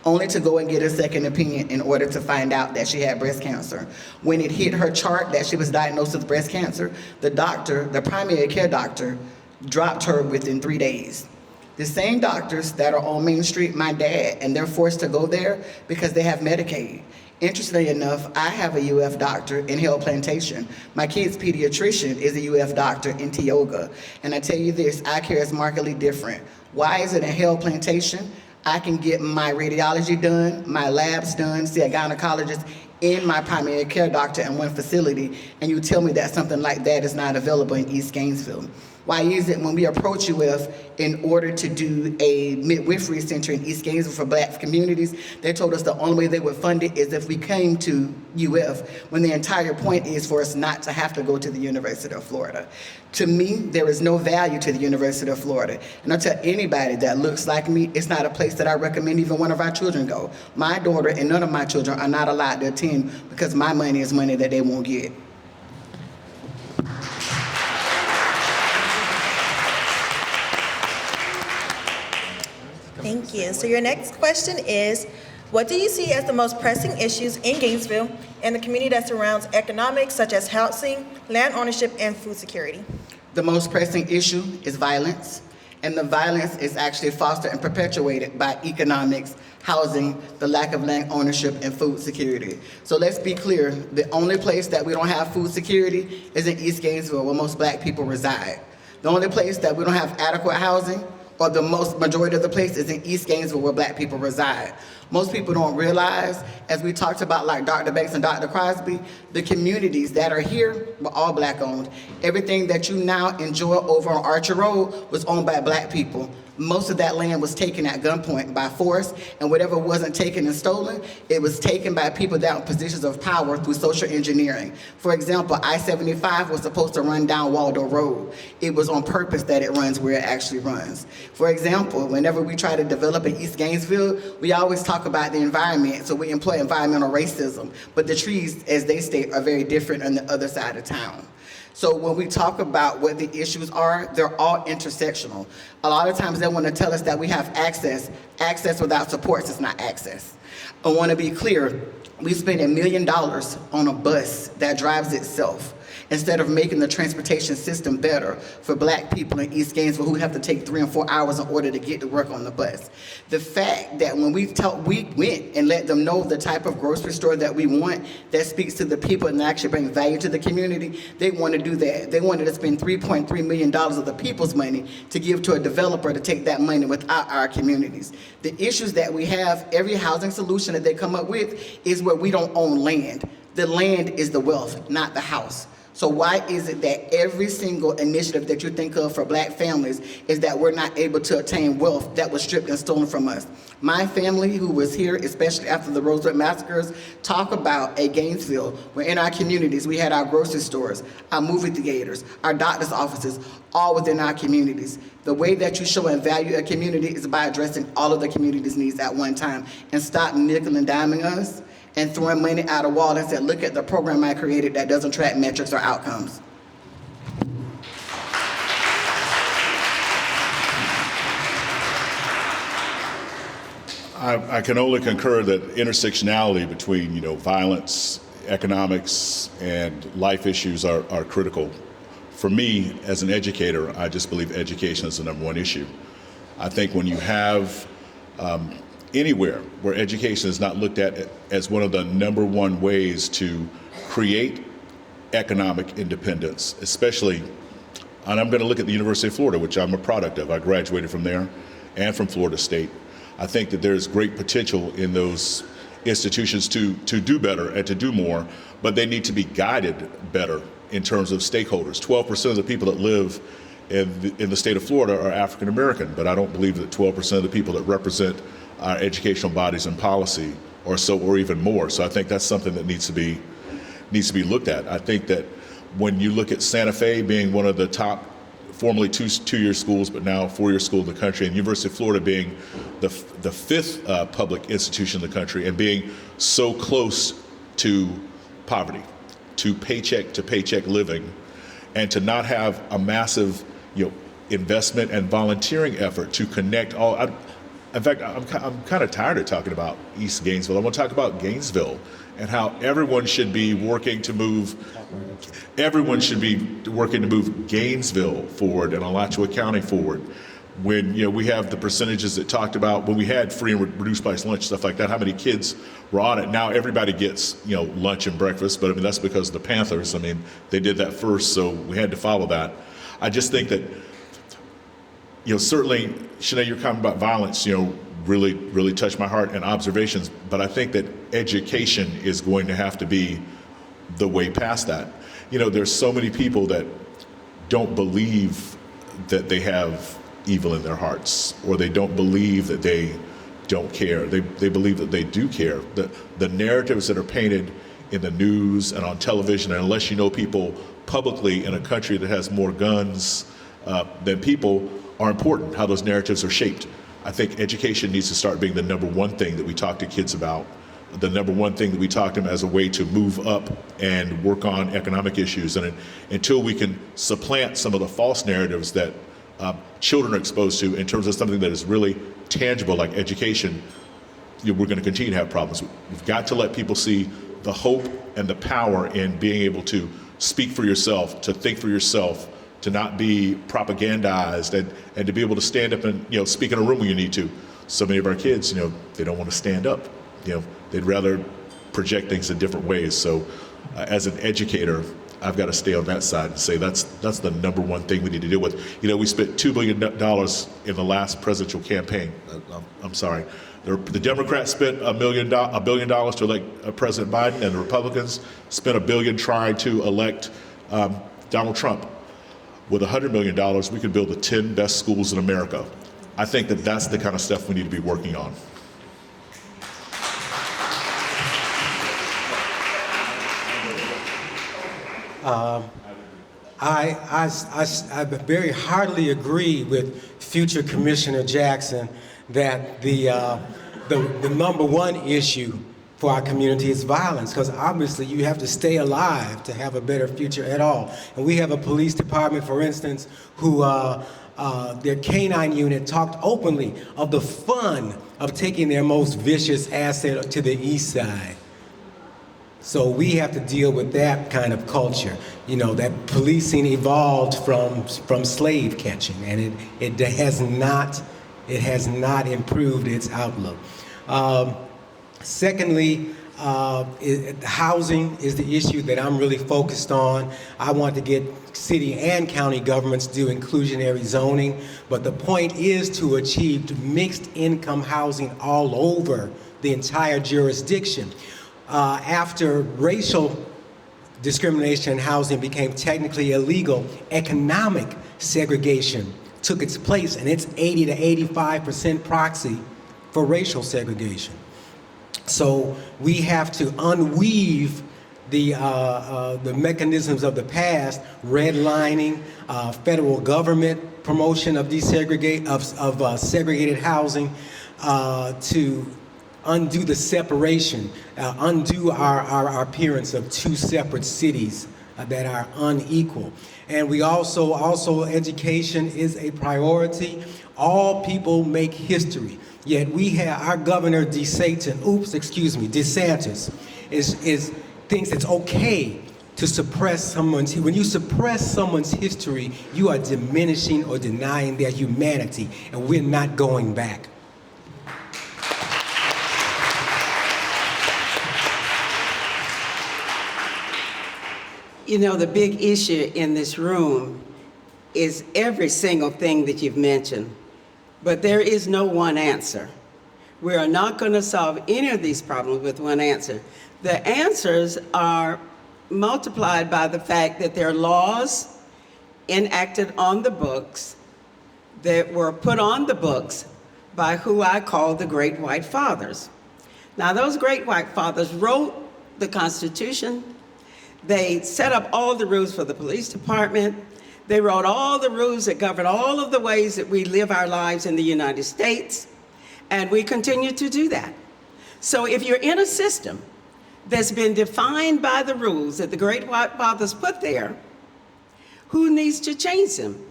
only to go and get a second opinion in order to find out that she had breast cancer. When it hit her chart that she was diagnosed with breast cancer, the doctor, the primary care doctor, dropped her within 3 days. The same doctors that are on Main Street, my dad, and they're forced to go there because they have Medicaid. Interestingly enough, I have a UF doctor in Hill Plantation. My kid's pediatrician is a UF doctor in Tioga. And I tell you this, eye care is markedly different. Why is it in Hill Plantation? I can get my radiology done, my labs done, see a gynecologist in my primary care doctor in one facility, and you tell me that something like that is not available in East Gainesville. Why is it when we approach UF in order to do a midwifery center in East Gainesville for black communities, they told us the only way they would fund it is if we came to UF, when the entire point is for us not to have to go to the University of Florida. To me, there is no value to the University of Florida. And I'll tell anybody that looks like me, it's not a place that I recommend even one of our children go. My daughter and none of my children are not allowed to attend because my money is money that they won't get. Thank you. So your next question is, what do you see as the most pressing issues in Gainesville and the community that surrounds economics, such as housing, land ownership, and food security? The most pressing issue is violence, and the violence is actually fostered and perpetuated by economics, housing, the lack of land ownership, and food security. So let's be clear, the only place that we don't have food security is in East Gainesville, where most black people reside. The only place that we don't have adequate housing, or the majority of the place, is in East Gainesville, where black people reside. Most people don't realize, as we talked about like Dr. Banks and Dr. Crosby, the communities that are here were all black owned. Everything that you now enjoy over on Archer Road was owned by black people. Most of that land was taken at gunpoint by force, and whatever wasn't taken and stolen, it was taken by people that were in positions of power through social engineering. For example, I-75 was supposed to run down Waldo Road. It was on purpose that it runs where it actually runs. For example, whenever we try to develop in East Gainesville, we always talk about the environment, so we employ environmental racism, but the trees, as they state, are very different on the other side of town. So when we talk about what the issues are, they're all intersectional. A lot of times they want to tell us that we have access. Access without supports is not access. I want to be clear, we spend $1 million on a bus that drives itself, instead of making the transportation system better for Black people in East Gainesville who have to take 3 and 4 hours in order to get to work on the bus. The fact that when we went and let them know the type of grocery store that we want that speaks to the people and actually bring value to the community, they want to do that. They wanted to spend $3.3 million of the people's money to give to a developer to take that money without our communities. The issues that we have, every housing solution that they come up with is where we don't own land. The land is the wealth, not the house. So why is it that every single initiative that you think of for Black families is that we're not able to attain wealth that was stripped and stolen from us? My family, who was here, especially after the Rosewood massacres, talk about a Gainesville where in our communities we had our grocery stores, our movie theaters, our doctor's offices, all within our communities. The way that you show and value a community is by addressing all of the community's needs at one time, and stop nickel and diming us and throwing money at a wall and said, look at the program I created that doesn't track metrics or outcomes. I can only concur that intersectionality between, violence, economics, and life issues are critical. For me, as an educator, I just believe education is the #1 issue. I think when you have anywhere where education is not looked at as one of the #1 ways to create economic independence, especially, and I'm going to look at the University of Florida, which I'm a product of. I graduated from there and from Florida State. I think that there's great potential in those institutions to do better and to do more, but they need to be guided better in terms of stakeholders. 12% of the people that live in the state of Florida are African American, but I don't believe that 12% of the people that represent our educational bodies and policy or even more. So I think that's something that needs to be looked at. I think that when you look at Santa Fe being one of the top, formerly two-year schools, but now 4-year school in the country, and University of Florida being the 5th public institution in the country, and being so close to poverty, to paycheck living, and to not have a massive, investment and volunteering effort to connect all. In fact, I'm kind of tired of talking about East Gainesville. I want to talk about Gainesville and how everyone should be working to move Gainesville forward and Alachua County forward. When we have the percentages that talked about when we had free and reduced price lunch, stuff like that, how many kids were on it. Now everybody gets lunch and breakfast, but that's because of the Panthers. They did that first, so we had to follow that. I just think that certainly, Shanae, your comment about violence, really touched my heart and observations, but I think that education is going to have to be the way past that. There's so many people that don't believe that they have evil in their hearts, or they don't believe that they don't care. They believe that they do care. The narratives that are painted in the news and on television, and unless you know people publicly in a country that has more guns than people, are important, how those narratives are shaped. I think education needs to start being the #1 thing that we talk to kids about, the #1 thing that we talk to them as a way to move up and work on economic issues. And until we can supplant some of the false narratives that children are exposed to in terms of something that is really tangible like education, we're going to continue to have problems. We've got to let people see the hope and the power in being able to speak for yourself, to think for yourself, to not be propagandized, and to be able to stand up and speak in a room when you need to. So many of our kids, they don't want to stand up. They'd rather project things in different ways. So as an educator, I've got to stay on that side and say that's the #1 thing we need to deal with. We spent $2 billion in the last presidential campaign. I'm sorry. The Democrats spent $1 billion to elect President Biden, and the Republicans spent $1 billion trying to elect Donald Trump. With $100 million, we could build the 10 best schools in America. I think that that's the kind of stuff we need to be working on. I very heartily agree with future Commissioner Jackson that the #1 issue for our community is violence, because obviously you have to stay alive to have a better future at all. And we have a police department, for instance, who their canine unit talked openly of the fun of taking their most vicious asset to the east side. So we have to deal with that kind of culture. You know, that policing evolved from slave catching, and it has not improved its outlook. Secondly, housing is the issue that I'm really focused on. I want to get city and county governments to do inclusionary zoning, but the point is to achieve mixed income housing all over the entire jurisdiction. After racial discrimination in housing became technically illegal, economic segregation took its place, and it's 80 to 85% proxy for racial segregation. So we have to unweave the mechanisms of the past, redlining, federal government promotion of segregated housing, to undo the separation, undo our appearance of two separate cities that are unequal. And we also education is a priority. All people make history. Yet we have our governor DeSantis thinks it's okay to suppress someone's. When you suppress someone's history, you are diminishing or denying their humanity, and we're not going back. You know, the big issue in this room is every single thing that you've mentioned, but there is no one answer. We are not going to solve any of these problems with one answer. The answers are multiplied by the fact that there are laws enacted on the books that were put on the books by who I call the Great White Fathers. Now, those Great White Fathers wrote the Constitution. They set up all the rules for the police department. They wrote all the rules that govern all of the ways that we live our lives in the United States, and we continue to do that. So if you're in a system that's been defined by the rules that the Great White Fathers put there, who needs to change them?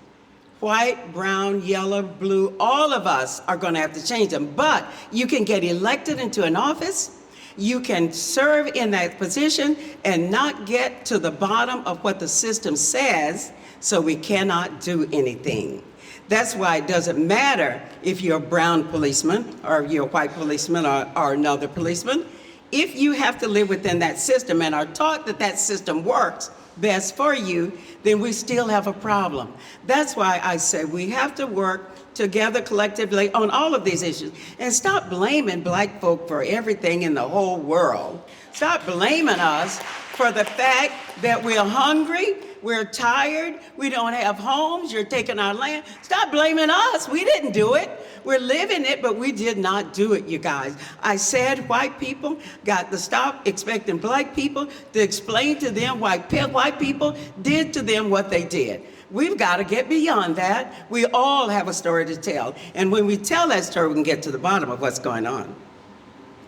White, brown, yellow, blue, all of us are going to have to change them. But you can get elected into an office, you can serve in that position and not get to the bottom of what the system says, so we cannot do anything. That's why it doesn't matter if you're a brown policeman or you're a white policeman or another policeman. If you have to live within that system and are taught that that system works best for you, then we still have a problem. That's why I say we have to work together collectively on all of these issues and stop blaming black folk for everything in the whole world. Stop blaming us for the fact that we're hungry, we're tired, we don't have homes, you're taking our land. Stop blaming us. We didn't do it. We're living it, but we did not do it, you guys. I said white people got to stop expecting black people to explain to them why white people did to them what they did. We've got to get beyond that. We all have a story to tell. And when we tell that story, we can get to the bottom of what's going on.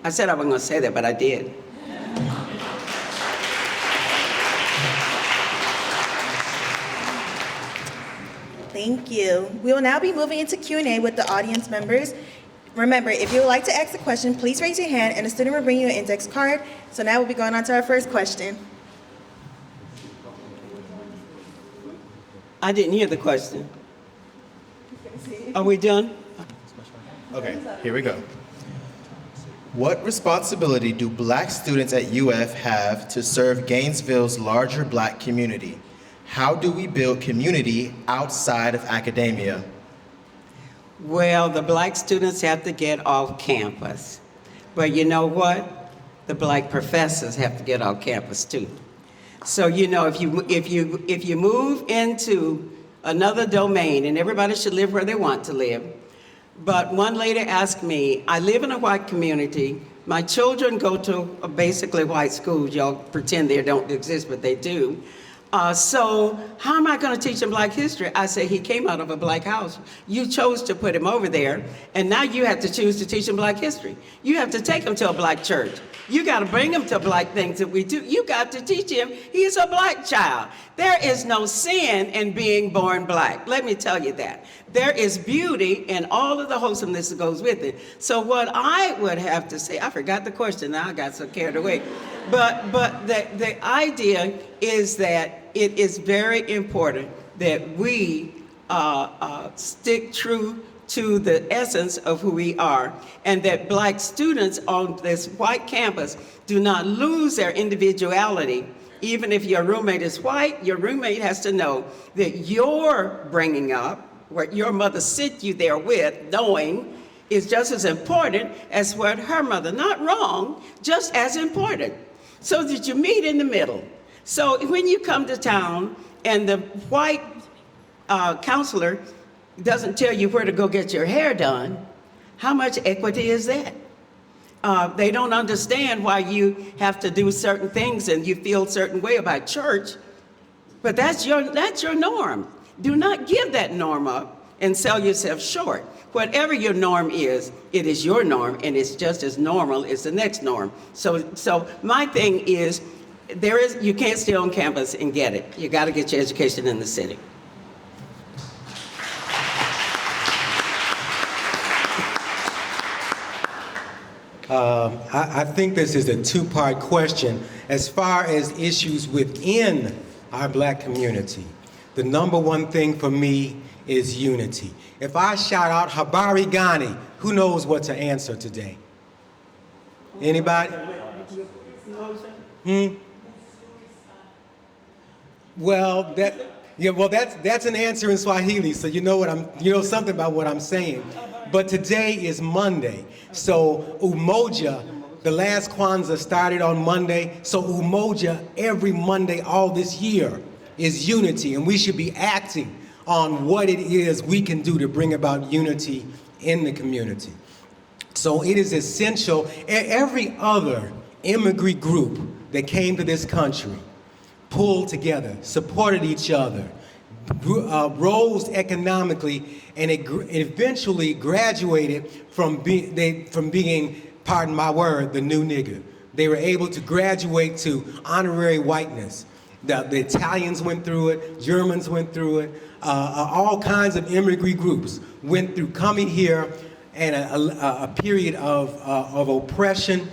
I said I wasn't going to say that, but I did. Thank you. We will now be moving into Q&A with the audience members. Remember, if you would like to ask a question, please raise your hand and a student will bring you an index card. So now we'll be going on to our first question. I didn't hear the question. Are we done? Okay, here we go. What responsibility do black students at UF have to serve Gainesville's larger black community? How do we build community outside of academia? Well, the black students have to get off campus. But you know what? The black professors have to get off campus too. So, you know, if you move into another domain, and everybody should live where they want to live, but one lady asked me, I live in a white community, my children go to basically white schools, y'all pretend they don't exist, but they do. So how am I going to teach him black history? I said, he came out of a black house. You chose to put him over there, and now you have to choose to teach him black history. You have to take him to a black church. You got to bring him to black things that we do. You got to teach him he's a black child. There is no sin in being born black. Let me tell you that. There is beauty in all of the wholesomeness that goes with it. So what I would have to say, I forgot the question, now I got so carried away. But the idea is that it is very important that we stick true to the essence of who we are, and that Black students on this white campus do not lose their individuality. Even if your roommate is white, your roommate has to know that your bringing up, what your mother sent you there with, knowing, is just as important as what her mother, not wrong, just as important. So that you meet in the middle. So when you come to town and the white counselor doesn't tell you where to go get your hair done, how much equity is that? They don't understand why you have to do certain things and you feel a certain way about church, but that's your norm. Do not give that norm up and sell yourself short. Whatever your norm is, it is your norm, and it's just as normal as the next norm. So my thing is, you can't stay on campus and get it. You got to get your education in the city. I think this is a two-part question. As far as issues within our Black community, the number one thing for me is unity. If I shout out Habari Ghani, who knows what to answer today? Anybody? Well, that's an answer in Swahili, so you know something about what I'm saying. But today is Monday, so Umoja, the last Kwanzaa started on Monday, so Umoja every Monday all this year is unity, and we should be acting on what it is we can do to bring about unity in the community. So it is essential. Every other immigrant group that came to this country pulled together, supported each other, rose economically, and it eventually graduated from being, pardon my word, the new nigger. They were able to graduate to honorary whiteness. The Italians went through it, Germans went through it, all kinds of immigrant groups went through coming here and a period of oppression,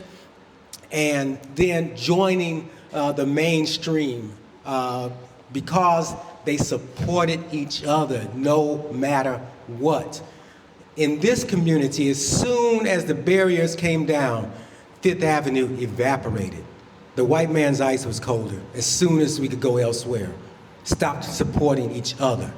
and then joining the mainstream because they supported each other no matter what. In this community, as soon as the barriers came down, Fifth Avenue evaporated. The white man's ice was colder as soon as we could go elsewhere. Stopped supporting each other.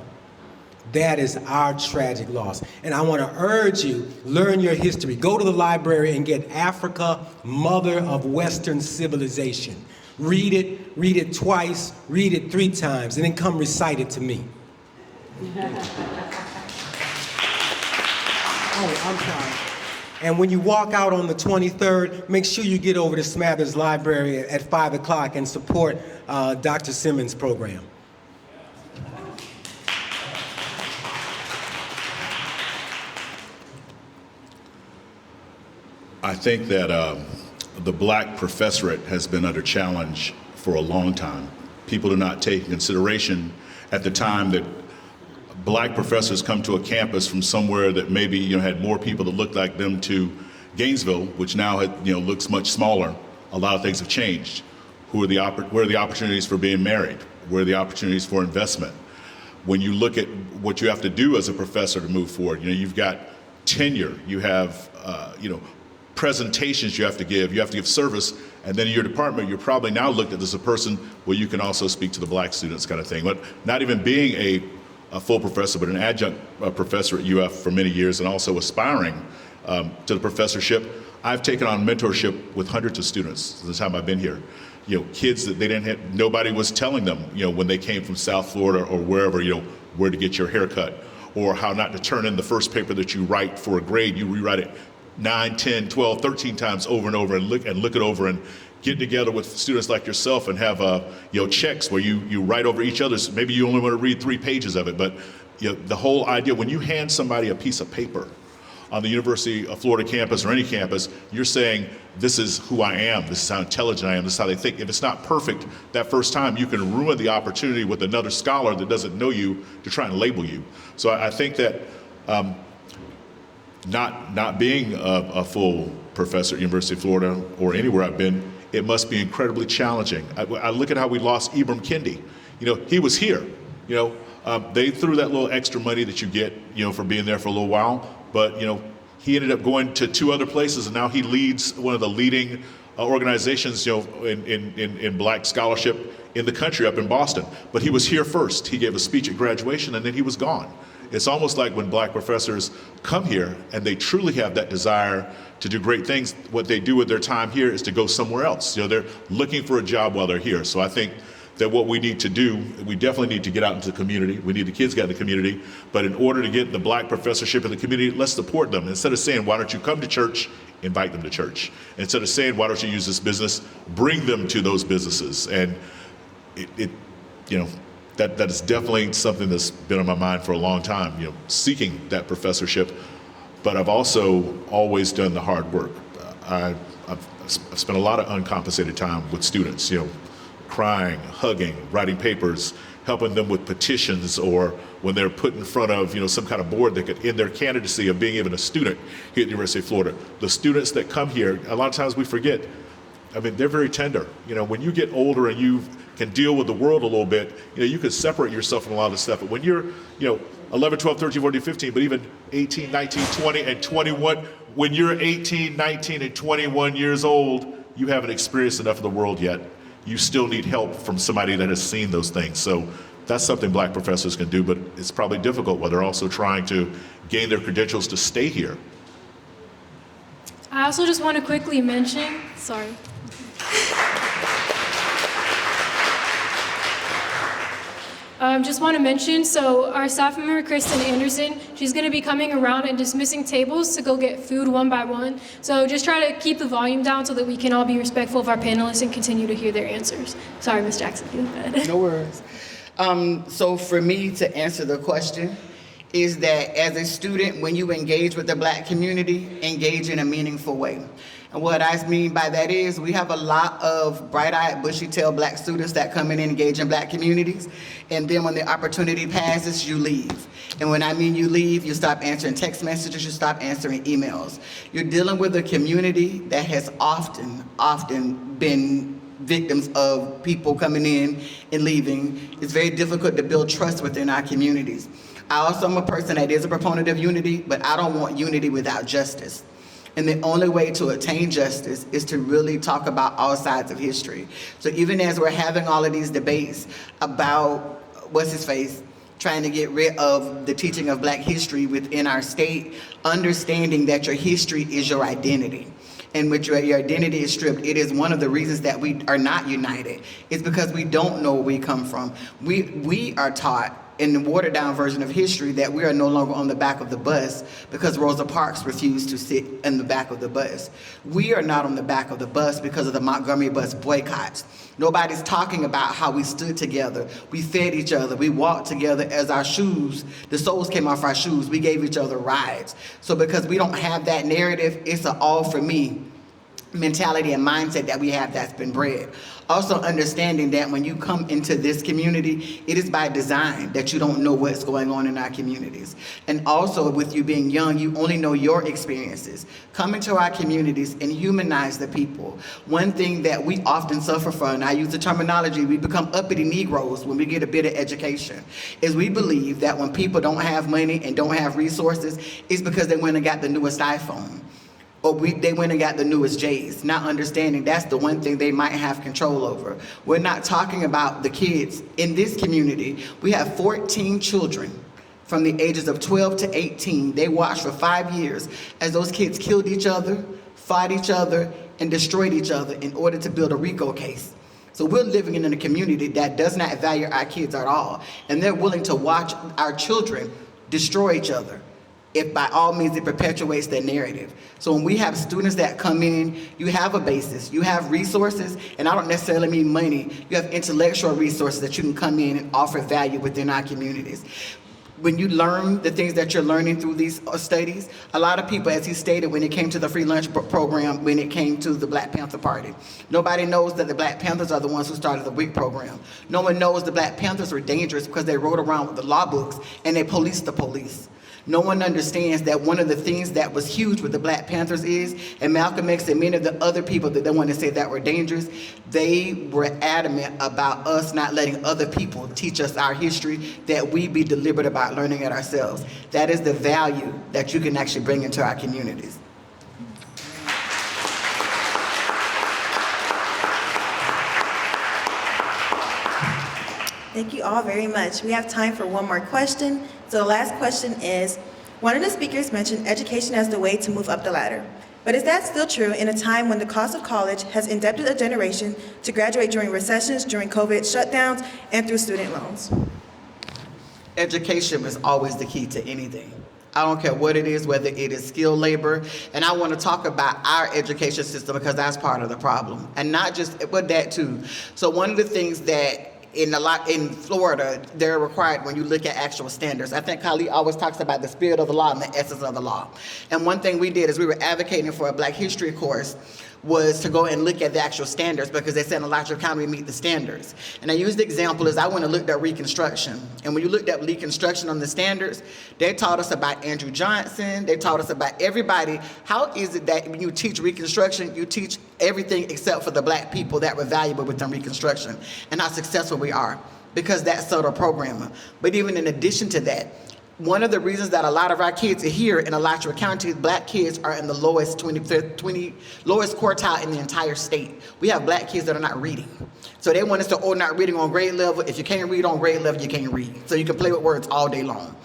That is our tragic loss. And I want to urge you, learn your history. Go to the library and get Africa, Mother of Western Civilization. Read it twice, read it 3 times, and then come recite it to me. Oh, I'm sorry. And when you walk out on the 23rd, make sure you get over to Smathers Library at 5 o'clock and support Dr. Simmons' program. I think that the Black professorate has been under challenge for a long time. People do not take into consideration at the time that Black professors come to a campus from somewhere that maybe had more people that look like them to Gainesville, which now looks much smaller. A lot of things have changed. Where are the opportunities for being married? Where are the opportunities for investment? When you look at what you have to do as a professor to move forward, you've got tenure, you have presentations you have to give service, and then in your department, you're probably now looked at as a person where you can also speak to the Black students kind of thing. But not even being a full professor, but an adjunct professor at UF for many years, and also aspiring to the professorship, I've taken on mentorship with hundreds of students since the time I've been here. Kids that they didn't have, nobody was telling them, when they came from South Florida or wherever, where to get your haircut, or how not to turn in the first paper that you write for a grade. You rewrite it 9, 10, 12, 13 times over and over, and look it over, and get together with students like yourself and have checks where you write over each other's. Maybe you only want to read 3 pages of it, but the whole idea, when you hand somebody a piece of paper, on the University of Florida campus or any campus, you're saying, this is who I am, this is how intelligent I am, this is how they think. If it's not perfect that first time, you can ruin the opportunity with another scholar that doesn't know you to try and label you. So I think that not being a full professor at University of Florida or anywhere I've been, it must be incredibly challenging. I look at how we lost Ibram Kendi. He was here. They threw that little extra money that you get, for being there for a little while, but he ended up going to 2 other places, and now he leads one of the leading organizations, in Black scholarship in the country up in Boston. But he was here first. He gave a speech at graduation, and then he was gone. It's almost like when Black professors come here and they truly have that desire to do great things, what they do with their time here is to go somewhere else. They're looking for a job while they're here. So I think that what we need to do, we definitely need to get out into the community. We need the kids to get in the community. But in order to get the Black professorship in the community, let's support them. Instead of saying, why don't you come to church, invite them to church. Instead of saying, why don't you use this business, bring them to those businesses. And that is definitely something that's been on my mind for a long time, seeking that professorship. But I've also always done the hard work. I've spent a lot of uncompensated time with students, crying, hugging, writing papers, helping them with petitions, or when they're put in front of some kind of board that could end their candidacy of being even a student here at the University of Florida. The students that come here, a lot of times we forget, they're very tender. When you get older and you can deal with the world a little bit, you can separate yourself from a lot of this stuff. But when you're 11, 12, 13, 14, 15, but even 18, 19, 20, and 21, when you're 18, 19, and 21 years old, you haven't experienced enough of the world yet. You still need help from somebody that has seen those things. So that's something Black professors can do, but it's probably difficult while they're also trying to gain their credentials to stay here. I also just want to quickly mention, sorry. Just want to mention, so our staff member, Kristen Anderson, she's going to be coming around and dismissing tables to go get food one by one. So just try to keep the volume down so that we can all be respectful of our panelists and continue to hear their answers. Sorry, Ms. Jackson. You go ahead. No worries. So for me to answer the question is that as a student, when you engage with the Black community, engage in a meaningful way. And what I mean by that is we have a lot of bright-eyed, bushy-tailed Black students that come in and engage in Black communities, and then when the opportunity passes, you leave. And when I mean you leave, you stop answering text messages, you stop answering emails. You're dealing with a community that has often been victims of people coming in and leaving. It's very difficult to build trust within our communities. I also am a person that is a proponent of unity, but I don't want unity without justice. And the only way to attain justice is to really talk about all sides of history. So even as we're having all of these debates about, what's his face, trying to get rid of the teaching of Black history within our state, understanding that your history is your identity. And when your identity is stripped, it is one of the reasons that we are not united. It's because we don't know where we come from. We are taught in the watered down version of history that we are no longer on the back of the bus because Rosa Parks refused to sit in the back of the bus. We are not on the back of the bus because of the Montgomery bus boycotts. Nobody's talking about how we stood together. We fed each other. We walked together as our shoes, the soles came off our shoes. We gave each other rides. So because we don't have that narrative, it's an all for me mentality and mindset that we have that's been bred. Also understanding that when you come into this community, it is by design that you don't know what's going on in our communities. And also with you being young, you only know your experiences. Come into our communities and humanize the people. One thing that we often suffer from, and I use the terminology, we become uppity Negroes when we get a bit of education, is we believe that when people don't have money and don't have resources, it's because they went and got the newest iPhone. Or they went and got the newest J's, not understanding that's the one thing they might have control over. We're not talking about the kids. In this community, we have 14 children from the ages of 12 to 18. They watched for 5 years as those kids killed each other, fought each other, and destroyed each other in order to build a RICO case. So we're living in a community that does not value our kids at all, and they're willing to watch our children destroy each other, if by all means it perpetuates that narrative. So when we have students that come in, you have a basis, you have resources, and I don't necessarily mean money, you have intellectual resources that you can come in and offer value within our communities. when you learn the things that you're learning through these studies, a lot of people, as he stated, when it came to the free lunch program, when it came to the Black Panther Party, nobody knows that the Black Panthers are the ones who started the WIC program. No one knows the Black Panthers were dangerous because they rode around with the law books and they policed the police. No one understands that one of the things that was huge with the Black Panthers is, and Malcolm X and many of the other people that they want to say that were dangerous, they were adamant about us not letting other people teach us our history, that we be deliberate about learning it ourselves. That is the value that you can actually bring into our communities. Thank you all very much. We have time for one more question. So the last question is, one of the speakers mentioned education as the way to move up the ladder. But is that still true in a time when the cost of college has indebted a generation to graduate during recessions, during COVID shutdowns, and through student loans? Education is always the key to anything. I don't care what it is, whether it is skilled labor. And I want to talk about our education system because that's part of the problem. And not just, but that too. So one of the things that in Florida, they're required when you look at actual standards. I think Khalid always talks about the spirit of the law and the essence of the law. And one thing we did is we were advocating for a Black history course was to go and look at the actual standards because they said in Alachua County we meet the standards. And I used the example as I went and looked at Reconstruction. And when you looked at Reconstruction on the standards, they taught us about Andrew Johnson, they taught us about everybody. How is it that when you teach Reconstruction, you teach everything except for the Black people that were valuable within Reconstruction and how successful we are? Because that's subtle programming. But even in addition to that, one of the reasons that a lot of our kids are here in Alachua County, Black kids are in the lowest lowest quartile in the entire state. We have Black kids that are not reading. So they want us to, not reading on grade level. If you can't read on grade level, you can't read. So you can play with words all day long.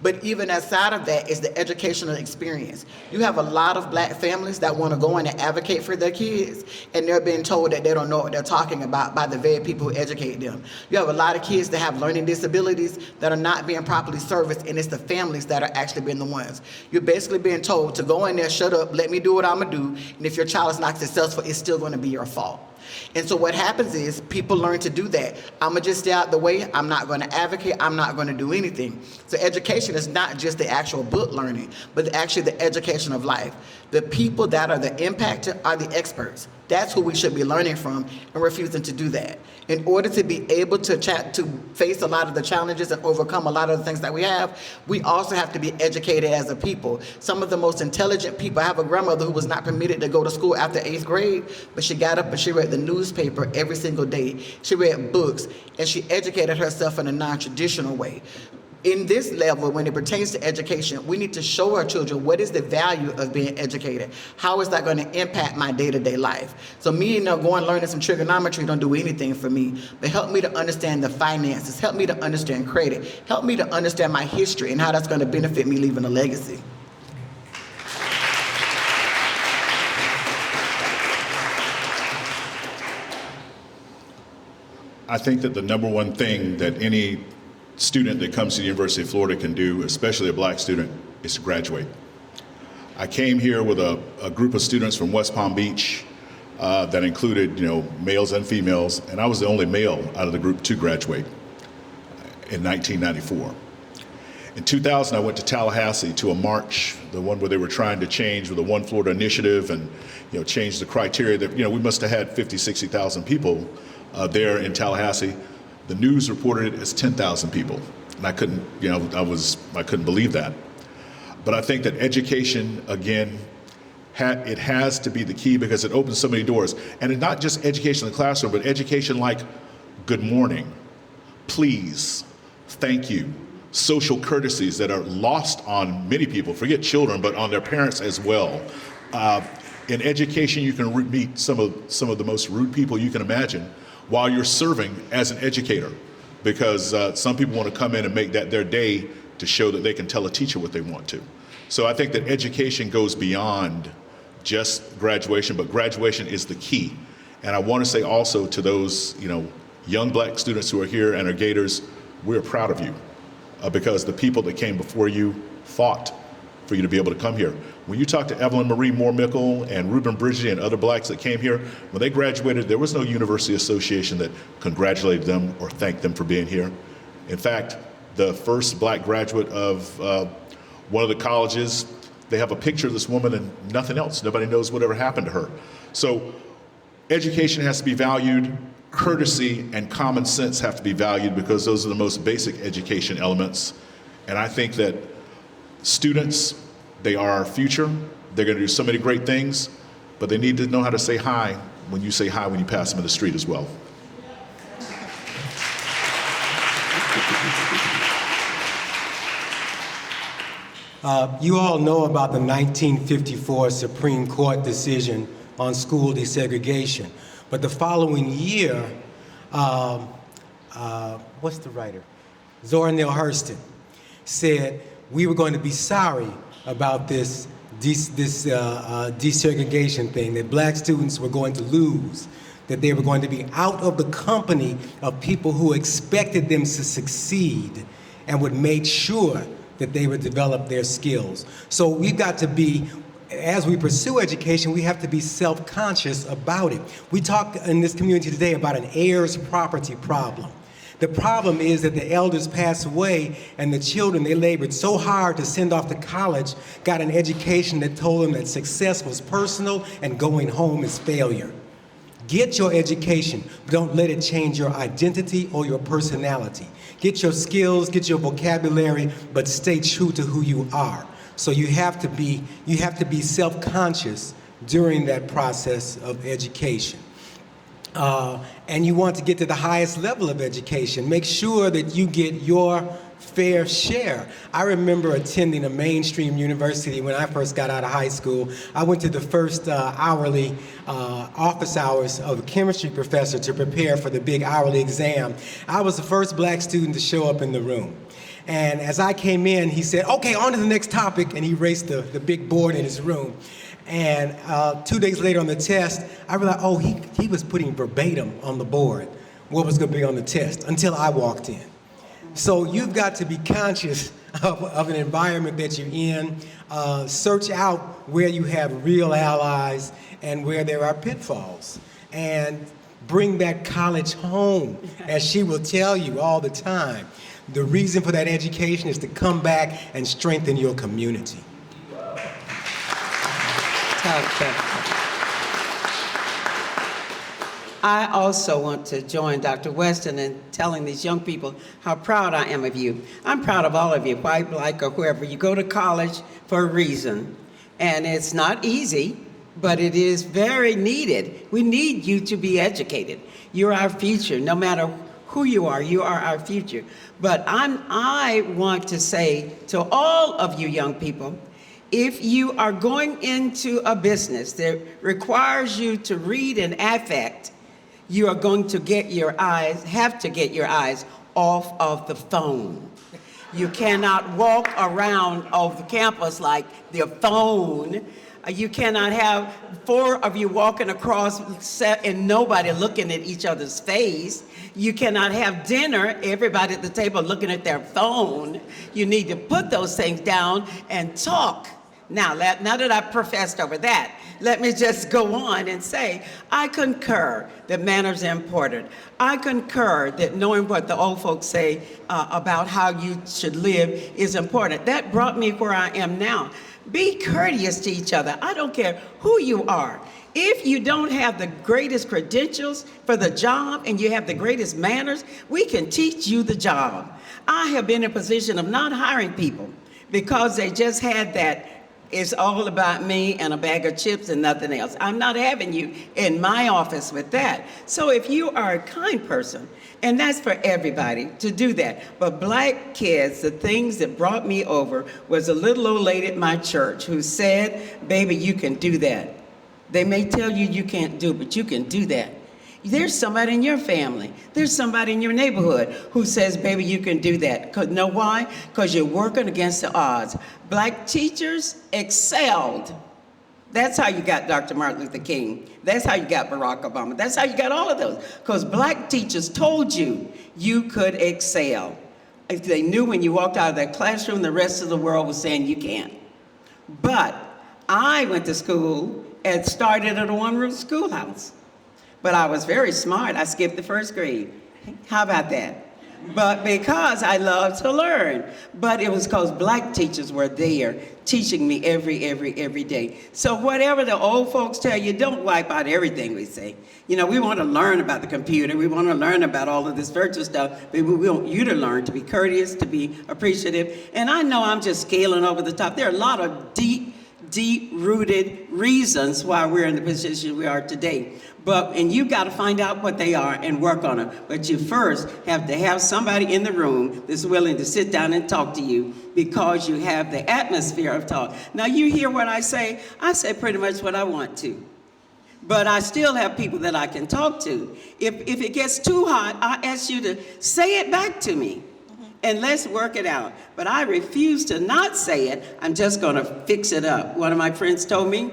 But even outside of that is the educational experience. You have a lot of Black families that want to go in and advocate for their kids, and they're being told that they don't know what they're talking about by the very people who educate them. You have a lot of kids that have learning disabilities that are not being properly serviced, and it's the families that are actually being the ones. You're basically being told to go in there, shut up, let me do what I'm gonna do, and if your child is not successful, it's still gonna be your fault. And so what happens is people learn to do that. I'm gonna just stay out the way. I'm not gonna advocate. I'm not gonna do anything. So education is not just the actual book learning, but actually the education of life. The people that are the impacted are the experts. That's who we should be learning from and refusing to do that. In order to be able to face a lot of the challenges and overcome a lot of the things that we have, we also have to be educated as a people. Some of the most intelligent people, I have a grandmother who was not permitted to go to school after 8th grade, but she got up and she read the newspaper every single day. She read books and she educated herself in a non-traditional way. In this level, when it pertains to education, we need to show our children what is the value of being educated. How is that going to impact my day-to-day life? So me going learning some trigonometry don't do anything for me, but help me to understand the finances, help me to understand credit, help me to understand my history and how that's going to benefit me leaving a legacy. I think that the number one thing that any student that comes to the University of Florida can do, especially a Black student, is to graduate. I came here with a group of students from West Palm Beach that included, males and females, and I was the only male out of the group to graduate in 1994. In 2000, I went to Tallahassee to a march, the one where they were trying to change with the One Florida Initiative and change the criteria that, we must have had 50, 60,000 people there in Tallahassee. The news reported it as 10,000 people, and I couldn't, I couldn't believe that. But I think that education, again, it has to be the key because it opens so many doors. And it's not just education in the classroom, but education like good morning, please, thank you, social courtesies that are lost on many people, forget children, but on their parents as well. In education, you can meet some of the most rude people you can imagine while you're serving as an educator, because some people want to come in and make that their day to show that they can tell a teacher what they want to. So I think that education goes beyond just graduation, but graduation is the key. And I want to say also to those, young Black students who are here and are Gators, we're proud of you because the people that came before you fought for you to be able to come here. When you talk to Evelyn Marie Moore-Mickle and Reuben Bridget and other Blacks that came here, when they graduated, there was no university association that congratulated them or thanked them for being here. In fact, the first black graduate of one of the colleges. They have a picture of this woman and nothing else. Nobody knows whatever happened to her. So education has to be valued. Courtesy and common sense have to be valued because those are the most basic education elements. And I think that students, they are our future. They're going to do so many great things, but they need to know how to say hi when you say hi when you pass them in the street as well. You all know about the 1954 Supreme Court decision on school desegregation. But the following year, what's the writer? Zora Neale Hurston said we were going to be sorry about this desegregation thing, that black students were going to lose, that they were going to be out of the company of people who expected them to succeed and would make sure that they would develop their skills. So we've got to be, as we pursue education, we have to be self-conscious about it. We talk in this community today about an heirs property problem. The problem is that the elders pass away and the children, they labored so hard to send off to college, got an education that told them that success was personal and going home is failure. Get your education, but don't let it change your identity or your personality. Get your skills, get your vocabulary, but stay true to who you are. So you have to be self-conscious during that process of education. And you want to get to the highest level of education. Make sure that you get your fair share. I remember attending a mainstream university when I first got out of high school. I went to the first hourly office hours of a chemistry professor to prepare for the big hourly exam. I was the first black student to show up in the room. And as I came in, he said, okay, on to the next topic, and he erased the big board in his room. And 2 days later on the test, I realized, oh, he was putting verbatim on the board what was going to be on the test until I walked in. So you've got to be conscious of an environment that you're in. Search out where you have real allies and where there are pitfalls. And bring that college home, as she will tell you all the time. The reason for that education is to come back and strengthen your community. I also want to join Dr. Weston in telling these young people how proud I am of you. I'm proud of all of you, white, black, or whoever. You go to college for a reason, and it's not easy, but it is very needed. We need you to be educated. You're our future. No matter who you are our future. But I want to say to all of you young people, if you are going into a business that requires you to read and affect, you are going to have to get your eyes off of the phone. You cannot walk around the campus like the phone. You cannot have 4 of you walking across and nobody looking at each other's face. You cannot have dinner, everybody at the table looking at their phone. You need to put those things down and talk. Now that I've professed over that, let me just go on and say, I concur that manners are important. I concur that knowing what the old folks say about how you should live is important. That brought me where I am now. Be courteous to each other. I don't care who you are. If you don't have the greatest credentials for the job and you have the greatest manners, we can teach you the job. I have been in a position of not hiring people because they just had that, it's all about me and a bag of chips and nothing else. I'm not having you in my office with that. So if you are a kind person, and that's for everybody to do that. But black kids, the things that brought me over was a little old lady at my church who said, baby, you can do that. They may tell you you can't do, but you can do that. There's somebody in your family. There's somebody in your neighborhood who says, baby, you can do that. Know why? Because you're working against the odds. Black teachers excelled. That's how you got Dr. Martin Luther King. That's how you got Barack Obama. That's how you got all of those. Because black teachers told you you could excel. If they knew when you walked out of that classroom, the rest of the world was saying you can't. But I went to school and started at a one-room schoolhouse. But I was very smart. I skipped the first grade. How about that? but because I love to learn. But it was because black teachers were there teaching me every day. So whatever the old folks tell you, don't wipe out everything we say. You know, we want to learn about the computer. We want to learn about all of this virtual stuff, but we want you to learn to be courteous, to be appreciative. And I know I'm just scaling over the top. There are a lot of deep-rooted reasons why we're in the position we are today. And you got to find out what they are and work on them. But you first have to have somebody in the room that's willing to sit down and talk to you because you have the atmosphere of talk. Now you hear what I say pretty much what I want to. But I still have people that I can talk to. If it gets too hot, I ask you to say it back to me. And let's work it out. But I refuse to not say it. I'm just going to fix it up. One of my friends told me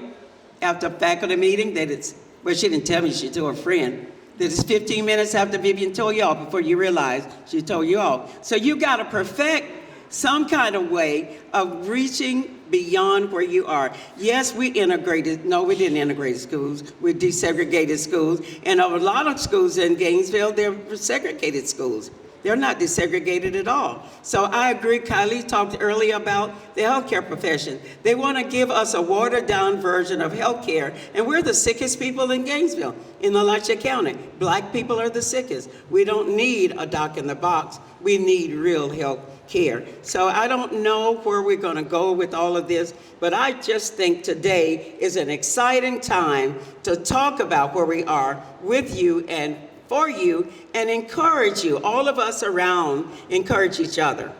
after a faculty meeting that well, she didn't tell me, she told a friend, that it's 15 minutes after Vivian told you off before you realize she told you off. So you got to perfect some kind of way of reaching beyond where you are. Yes, we integrated. No, we didn't integrate schools. We desegregated schools. And a lot of schools in Gainesville, they're segregated schools. They're not desegregated at all. So I agree, Kylie talked earlier about the healthcare profession. They want to give us a watered down version of healthcare, and we're the sickest people in Gainesville, in Alachua County. Black people are the sickest. We don't need a doc in the box. We need real health care. So I don't know where we're going to go with all of this, but I just think today is an exciting time to talk about where we are with you and for you and encourage you. All of us around encourage each other.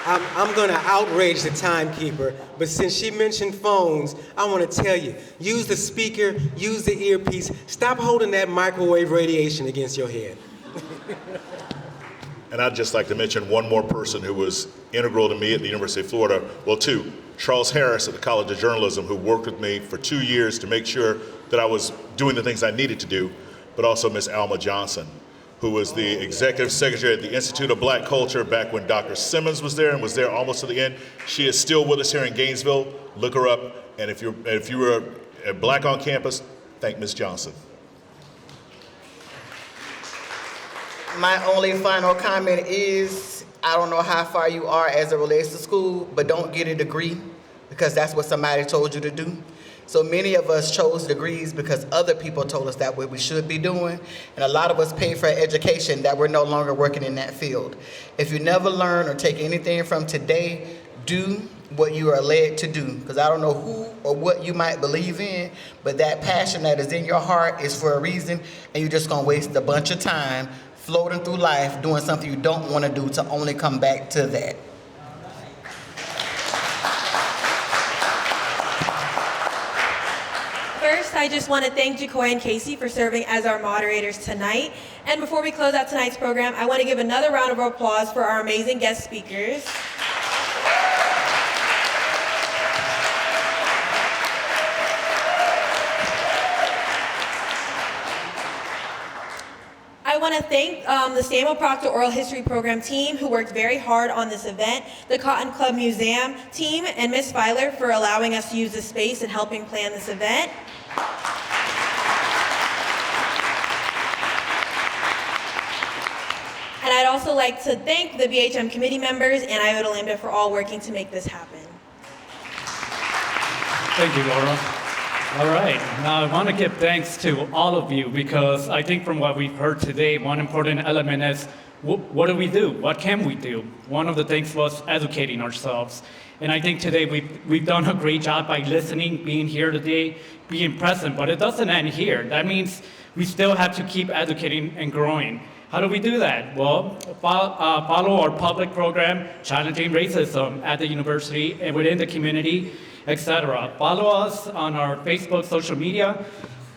I'm going to outrage the timekeeper, but since she mentioned phones, I want to tell you, use the speaker, use the earpiece, stop holding that microwave radiation against your head. And I'd just like to mention one more person who was integral to me at the University of Florida, well, two. Charles Harris at the College of Journalism, who worked with me for 2 years to make sure that I was doing the things I needed to do, but also Miss Alma Johnson, who was the executive secretary at the Institute of Black Culture back when Dr. Simmons was there and was there almost to the end. She is still with us here in Gainesville. Look her up. And if you were a black on campus, thank Ms. Johnson. My only final comment is, I don't know how far you are as it relates to school, but don't get a degree because that's what somebody told you to do. So many of us chose degrees because other people told us that what we should be doing, and a lot of us pay for education that we're no longer working in that field. If you never learn or take anything from today, do what you are led to do, because I don't know who or what you might believe in, but that passion that is in your heart is for a reason, and you're just gonna waste a bunch of time floating through life doing something you don't want to do to only come back to that. First, I just want to thank Jacoy and Casey for serving as our moderators tonight. And before we close out tonight's program, I want to give another round of applause for our amazing guest speakers. I want to thank the Samuel Proctor Oral History Program team who worked very hard on this event, the Cotton Club Museum team, and Ms. Filer for allowing us to use this space and helping plan this event. And I'd also like to thank the BHM committee members and Iota Lambda for all working to make this happen. Thank you, Laura. All right, now I want to give thanks to all of you because I think from what we've heard today, one important element is what do we do? What can we do? One of the things was educating ourselves. And I think today we've done a great job by listening, being here today, being present, but it doesn't end here. That means we still have to keep educating and growing. How do we do that? Well, follow our public program, Challenging Racism at the university and within the community, etc. Follow us on our Facebook, social media.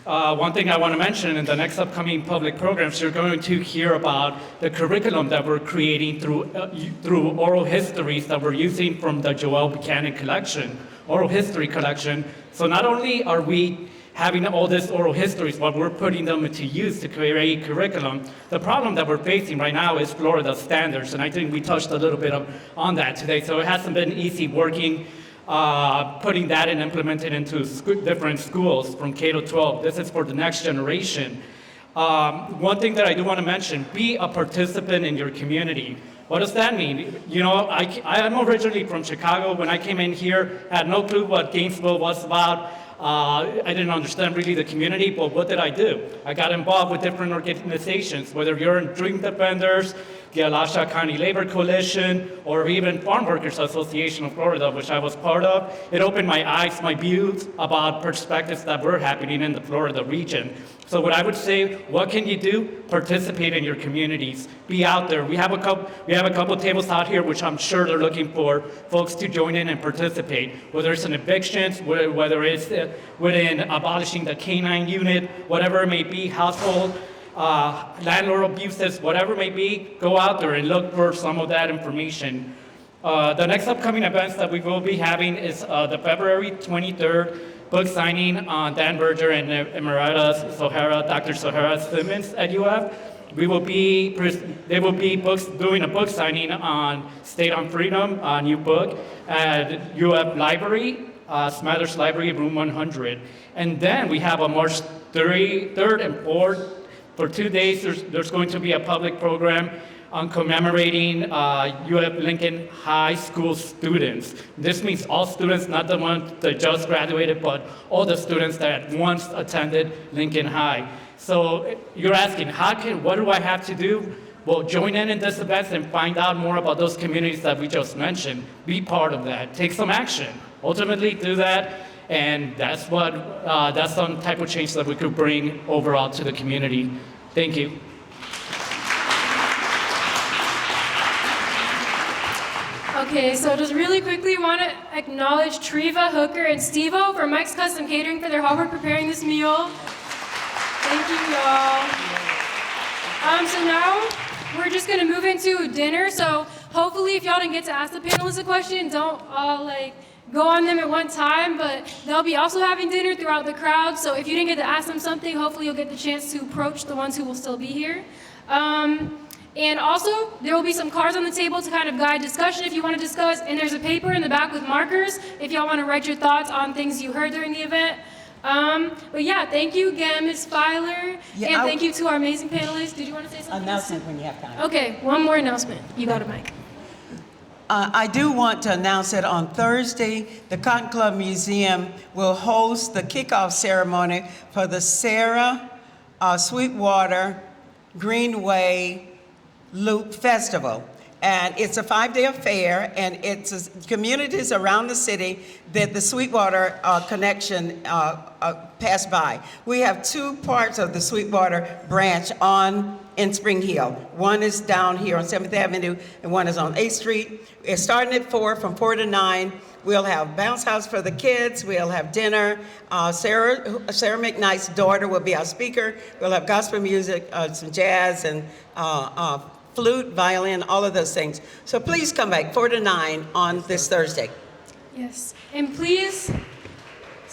One thing I want to mention in the next upcoming public programs, you're going to hear about the curriculum that we're creating through oral histories that we're using from the Joel Buchanan collection, oral history collection. So not only are we having all these oral histories, but we're putting them into use to create curriculum. The problem that we're facing right now is Florida standards, and I think we touched a little bit on that today. So it hasn't been easy working putting that and implementing into different schools from K to 12. This is for the next generation. One thing that I do want to mention, be a participant in your community. What does that mean? You know, I'm originally from Chicago. When I came in here, I had no clue what Gainesville was about. I didn't understand really the community, but what did I do? I got involved with different organizations, whether you're in Dream Defenders, the Alachua County Labor Coalition, or even Farm Workers Association of Florida, which I was part of. It opened my eyes, my views about perspectives that were happening in the Florida region. So what I would say, what can you do? Participate in your communities. Be out there. We have a couple tables out here, which I'm sure they're looking for folks to join in and participate. Whether it's in evictions, whether it's within abolishing the K-9 unit, whatever it may be, household, landlord abuses, whatever it may be, go out there and look for some of that information. The next upcoming events that we will be having is the February 23rd book signing on Dan Berger and Emerita Sohara, Dr. Sohara Simmons at UF. They will be doing a book signing on State on Freedom, a new book, at UF Library, Smathers Library, room 100. And then we have a March 3rd and 4th. For 2 days, there's going to be a public program on commemorating UF Lincoln High School students. This means all students, not the ones that just graduated, but all the students that once attended Lincoln High. So you're asking, what do I have to do? Well, join in this event and find out more about those communities that we just mentioned. Be part of that. Take some action. Ultimately, do that. And that's some type of change that we could bring overall to the community. Thank you. Okay, so just really quickly want to acknowledge Treva, Hooker, and Steve-O from Mike's Custom Catering for their hard work preparing this meal. Thank you, y'all. So now we're just gonna move into dinner. So hopefully if y'all didn't get to ask the panelists a question, don't all go on them at one time, but they'll be also having dinner throughout the crowd. So if you didn't get to ask them something, hopefully you'll get the chance to approach the ones who will still be here. And also, there will be some cards on the table to kind of guide discussion if you want to discuss, and there's a paper in the back with markers if y'all want to write your thoughts on things you heard during the event. But yeah, thank you again, Ms. Filer, and thank you to our amazing panelists. Did you want to say something? Announcement when you have time. Okay, one more announcement. You got a mic. I do want to announce that on Thursday, the Cotton Club Museum will host the kickoff ceremony for the Sarah Sweetwater Greenway Loop Festival. And it's a 5-day affair, and it's communities around the city that the Sweetwater connection passed by. We have 2 parts of the Sweetwater branch in Spring Hill. One is down here on 7th Avenue, and one is on 8th Street. It's starting at 4, from 4 to 9. We'll have bounce house for the kids. We'll have dinner. Sarah McKnight's daughter will be our speaker. We'll have gospel music, some jazz, and flute, violin, all of those things. So please come back, 4 to 9 on this Thursday. Yes, and please,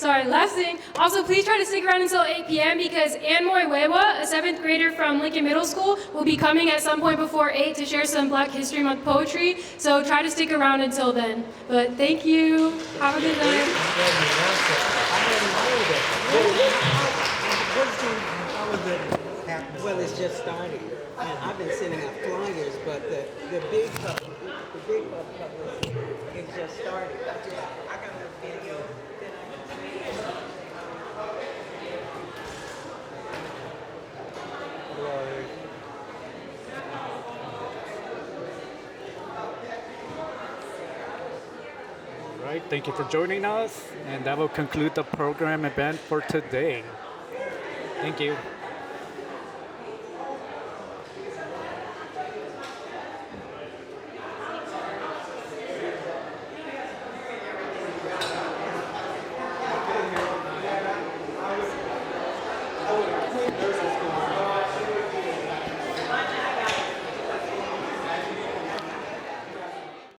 last thing, also please try to stick around until 8 p.m. because Ann Moiwewa, a 7th grader from Lincoln Middle School, will be coming at some point before 8 to share some Black History Month poetry, so try to stick around until then. But thank you, have a good night. Well, it's just started, and I've been sending out flyers, but the big public, it's just started. I got a video. All right, thank you for joining us, and that will conclude the program event for today. Thank you. Nurses school.